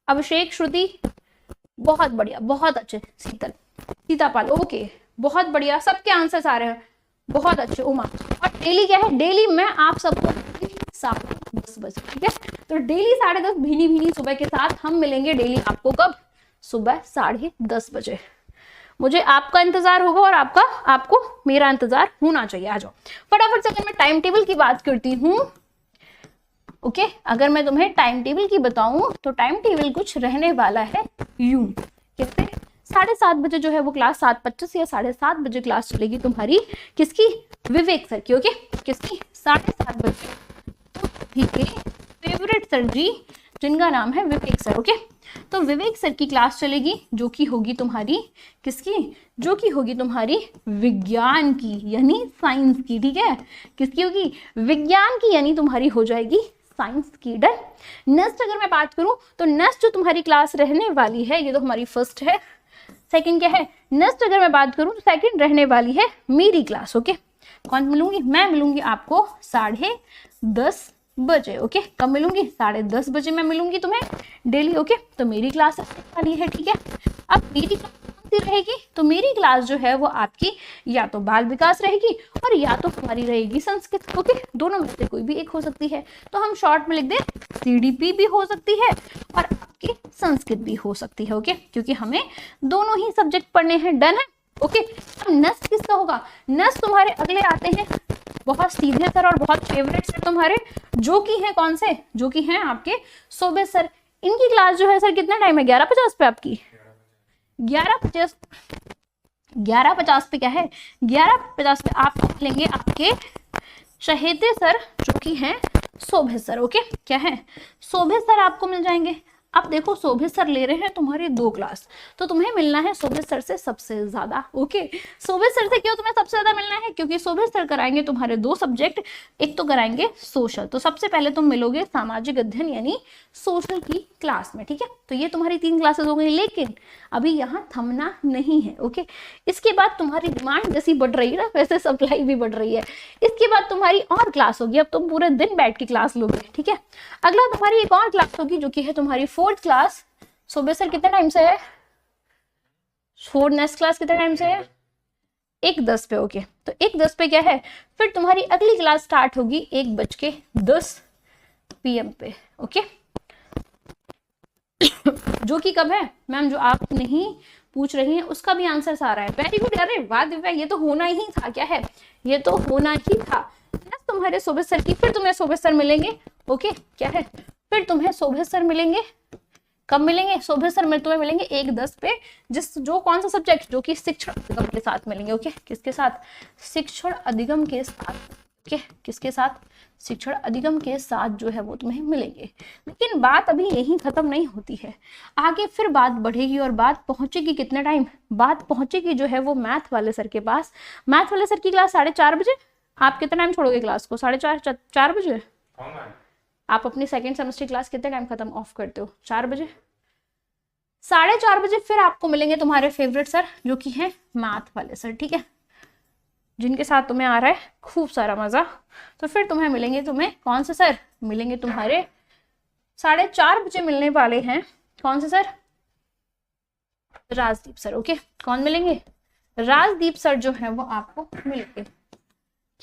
अभिषेक, श्रुति, बहुत बढ़िया, बहुत अच्छे। शीतल, सीतापाल, ओके, बहुत बढ़िया, सबके आंसर्स आ रहे हैं, बहुत अच्छे। उमा, और डेली क्या है, डेली मैं आप सबको 10:30 बजे, ठीक है, तो डेली 10:30 भीनी भीनी सुबह के साथ हम मिलेंगे डेली आपको, कब, सुबह 10:30 बजे। मुझे आपका इंतजार होगा और आपको मेरा इंतजार होना चाहिए। आ जाओ फटाफट से। अगर मैं टाइम टेबल की बात करती हूँ, ओके, अगर मैं तुम्हें टाइम टेबल की बताऊं तो टाइम टेबल कुछ रहने वाला है यूं, कहते 7:30 बजे जो है वो क्लास, 7:25 या 7:30 बजे क्लास चलेगी तुम्हारी, किसकी, विवेक सर की। ओके, किसकी, 7:30 बजे फेवरेट सर जी जिनका नाम है विवेक सर। ओके, तो विवेक सर की क्लास चलेगी जो कि होगी तुम्हारी किसकी, जो कि होगी तुम्हारी विज्ञान की, यानी साइंस की। ठीक है, किसकी होगी, विज्ञान की, यानी तुम्हारी हो जाएगी साइंस की। डन। नेक्स्ट अगर मैं बात करूं तो नेक्स्ट जो तुम्हारी क्लास रहने वाली है, ये तो हमारी फर्स्ट है, सेकंड क्या है, नेक्स्ट अगर मैं बात करूं तो सेकंड रहने वाली है मेरी क्लास। ओके, कौन मिलूंगी, मैं मिलूंगी आपको 10:30 बजे। ओके, कब मिलूंगी, 10:30 बजे मैं मिलूंगी तुम्हें डेली। ओके, तो मेरी क्लास वाली है। ठीक है, अब मेरी क्लास रहेगी, तो मेरी क्लास जो है वो आपकी या तो बाल विकास रहेगी और या तो हमारी रहेगी संस्कृत। ओके, दोनों में से कोई भी एक हो सकती है, तो हम शॉर्ट में लिख दें सीडीपी भी हो सकती है और आपकी संस्कृत भी हो सकती है। ओके, क्योंकि हमें दोनों ही सब्जेक्ट पढ़ने हैं। डन है। ओके, अब नेक्स्ट किसका होगा, नेक्स्ट तुम्हारे अगले आते हैं बहुत सीधे सर और बहुत फेवरेट सर तुम्हारे, जो कि हैं कौन से, जो कि हैं आपके सोबे सर। इनकी क्लास जो है सर कितना टाइम है, 11:50 पे आपकी, 11:50 पे क्या है, 11:50 पे आपको मिलेंगे आपके चहेते सर जो कि हैं शोभे सर। ओके, क्या है, शोभे सर आपको मिल जाएंगे। अब देखो शोभे सर ले रहे हैं तुम्हारी 2 क्लास, तो तुम्हें मिलना है शोभे सर से सबसे ज्यादा। ओके, शोभे सर से क्यों तुम्हें सबसे ज्यादा मिलना है, क्योंकि शोभे सर कराएंगे तुम्हारे 2 सब्जेक्ट, एक तो कराएंगे सोशल, तो सबसे पहले तुम मिलोगे सामाजिक अध्ययन यानी सोशल की क्लास में। ठीक है, तो ये तुम्हारी 3 क्लासेस हो गई, लेकिन अभी यहाँ थमना नहीं है। ओके, इसके बाद तुम्हारी डिमांड जैसी बढ़ रही है ना, वैसे सप्लाई भी बढ़ रही है। इसके बाद तुम्हारी और क्लास होगी, अब तुम पूरे दिन बैठ के क्लास लोगे। ठीक है, अगला तुम्हारी एक और क्लास होगी जो कि है तुम्हारी 4th क्लास। सुबह सर कितने टाइम से है, 4 नेक्स्ट क्लास कितने टाइम से है, 1:10 पे। ओके, तो 1:10 पे क्या है, फिर तुम्हारी अगली क्लास स्टार्ट होगी 1:10 PM पे। ओके, जो कि कब है मैम, जो आप नहीं पूछ रही हैं उसका भी आंसर आ रहा है। वेरी गुड, अरे वाह दिव्या, ये तो होना ही था। क्या है, ये तो होना ही था। तुम्हारे शोभा सर की, फिर तुम्हें शोभा सर मिलेंगे। ओके, क्या है, फिर तुम्हें शोभा सर मिलेंगे, कब मिलेंगे, शोभा सर में तुम्हें मिलेंगे 1:10 पे, जो कौन सा सब्जेक्ट, जो कि शिक्षण अधिगम के साथ मिलेंगे। ओके, किसके साथ, शिक्षण अधिगम के साथ। ओके, किसके साथ, शिक्षण अधिगम के साथ जो है वो तुम्हें मिलेंगे। लेकिन बात अभी यही खत्म नहीं होती है, आगे फिर बात बढ़ेगी और बात पहुंचेगी कितने टाइम, बात पहुंचेगी जो है वो मैथ वाले सर के पास। मैथ वाले सर की क्लास 4:30 बजे। आप कितना टाइम छोड़ोगे क्लास को, 4:30 बजे। आप अपनी सेकेंड सेमेस्टर क्लास कितने टाइम खत्म ऑफ करते हो, 4 बजे। 4:30 बजे फिर आपको मिलेंगे तुम्हारे फेवरेट सर जो कि है मैथ वाले सर। ठीक है, जिनके साथ तुम्हें आ रहा है खूब सारा मजा। तो फिर तुम्हें मिलेंगे, तुम्हें कौन से सर मिलेंगे, तुम्हारे 4:30 बजे मिलने वाले हैं कौन से सर, राजदीप सर। ओके, कौन मिलेंगे, राजदीप सर जो है वो आपको मिलेंगे।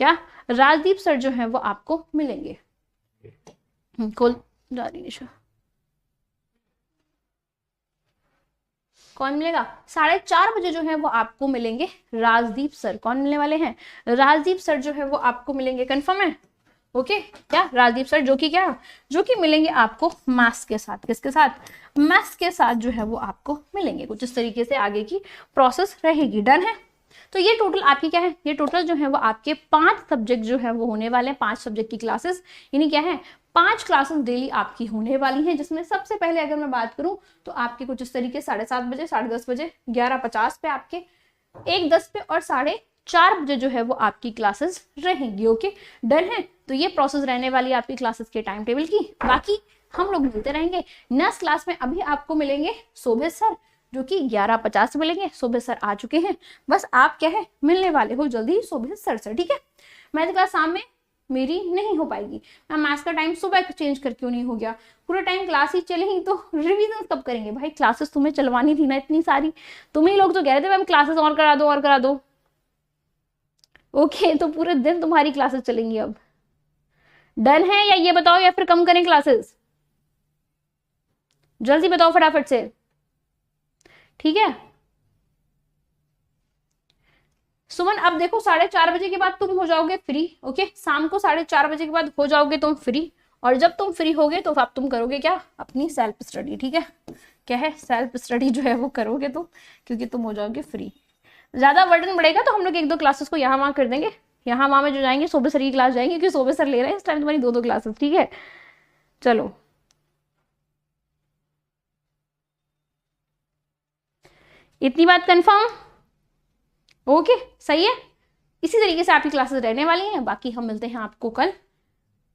क्या राजदीप सर जो है वो आपको मिलेंगे। कौन जा रही निशा, कौन मिलेगा? 4:30 बजे जो है वो आपको मिलेंगे राजदीप सर। कौन मिलने वाले हैं? राजदीप सर जो है वो आपको मिलेंगे। कंफर्म है? ओके क्या राजदीप सर जो कि मिलेंगे आपको मैथ्स के साथ। किसके साथ? मैथ्स के साथ जो है वो आपको मिलेंगे। कुछ इस तरीके से आगे की प्रोसेस रहेगी। डन है? तो ये टोटल आपकी क्या है? ये टोटल जो है वो आपके 5 सब्जेक्ट जो है वो होने वाले हैं। 5 सब्जेक्ट की क्लासेस, यानी क्या है 5 क्लासेस डेली आपकी होने वाली हैं, जिसमें सबसे पहले अगर मैं बात करूं तो आपके कुछ इस तरीके 7:30 बजे, 10:30 बजे, 11:50 पे आपके, 1:10 पे और 4:30 बजे जो है वो आपकी क्लासेस रहेंगी। ओके डन है? तो ये प्रोसेस रहने वाली है आपकी क्लासेस के टाइम टेबल की। बाकी हम लोग मिलते रहेंगे नेक्स्ट क्लास में। अभी आपको मिलेंगे शोभित सर जो कि 11:50 मिलेंगे। शोभित सर आ चुके हैं, बस आप क्या है मिलने वाले हो जल्दी ही शोभित सर से। ठीक है? मैथ क्लास शाम में मेरी नहीं हो पाएगी। मैं मैथ्स का टाइम सुबह चेंज कर क्यों नहीं हो गया? पूरा टाइम क्लास ही चलेगी तो रिवीजन कब करेंगे भाई? क्लासेस तुम्हें चलवानी थी ना इतनी सारी। तुम ही लोग तो कह रहे थे मैम क्लासेस और करा दो और करा दो। ओके तो पूरे दिन तुम्हारी क्लासेस चलेंगी अब। डन है या ये बताओ या फिर कम करें क्लासेस? जल्दी बताओ फटाफट से। ठीक है सुमन, अब देखो 4:30 बजे के बाद तुम हो जाओगे फ्री। ओके शाम को 4:30 बजे के बाद हो जाओगे तुम फ्री, और जब तुम फ्री होगे तो अब तुम करोगे क्या? अपनी सेल्फ स्टडी। ठीक है? क्या है? सेल्फ स्टडी जो है वो करोगे तुम, क्योंकि तुम हो जाओगे फ्री। ज्यादा वर्डन बढ़ेगा तो हम लोग 1-2 क्लासेस को यहाँ वहां कर देंगे। यहाँ वहां में जो जाएंगे शोभित सर की क्लास जाएंगे, क्योंकि शोभित सर ले रहे हैं इस टाइम तुम्हारी 2-2 क्लासेस। ठीक है चलो इतनी बात कंफर्म? ओके सही है। इसी तरीके से आपकी क्लासेस रहने वाली हैं। बाकी हम मिलते हैं आपको कल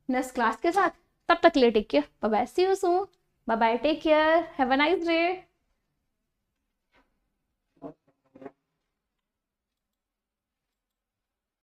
नेक्स्ट क्लास के साथ। तब तक के लिए take care, bye bye, see you soon, bye bye, take care, have a nice day.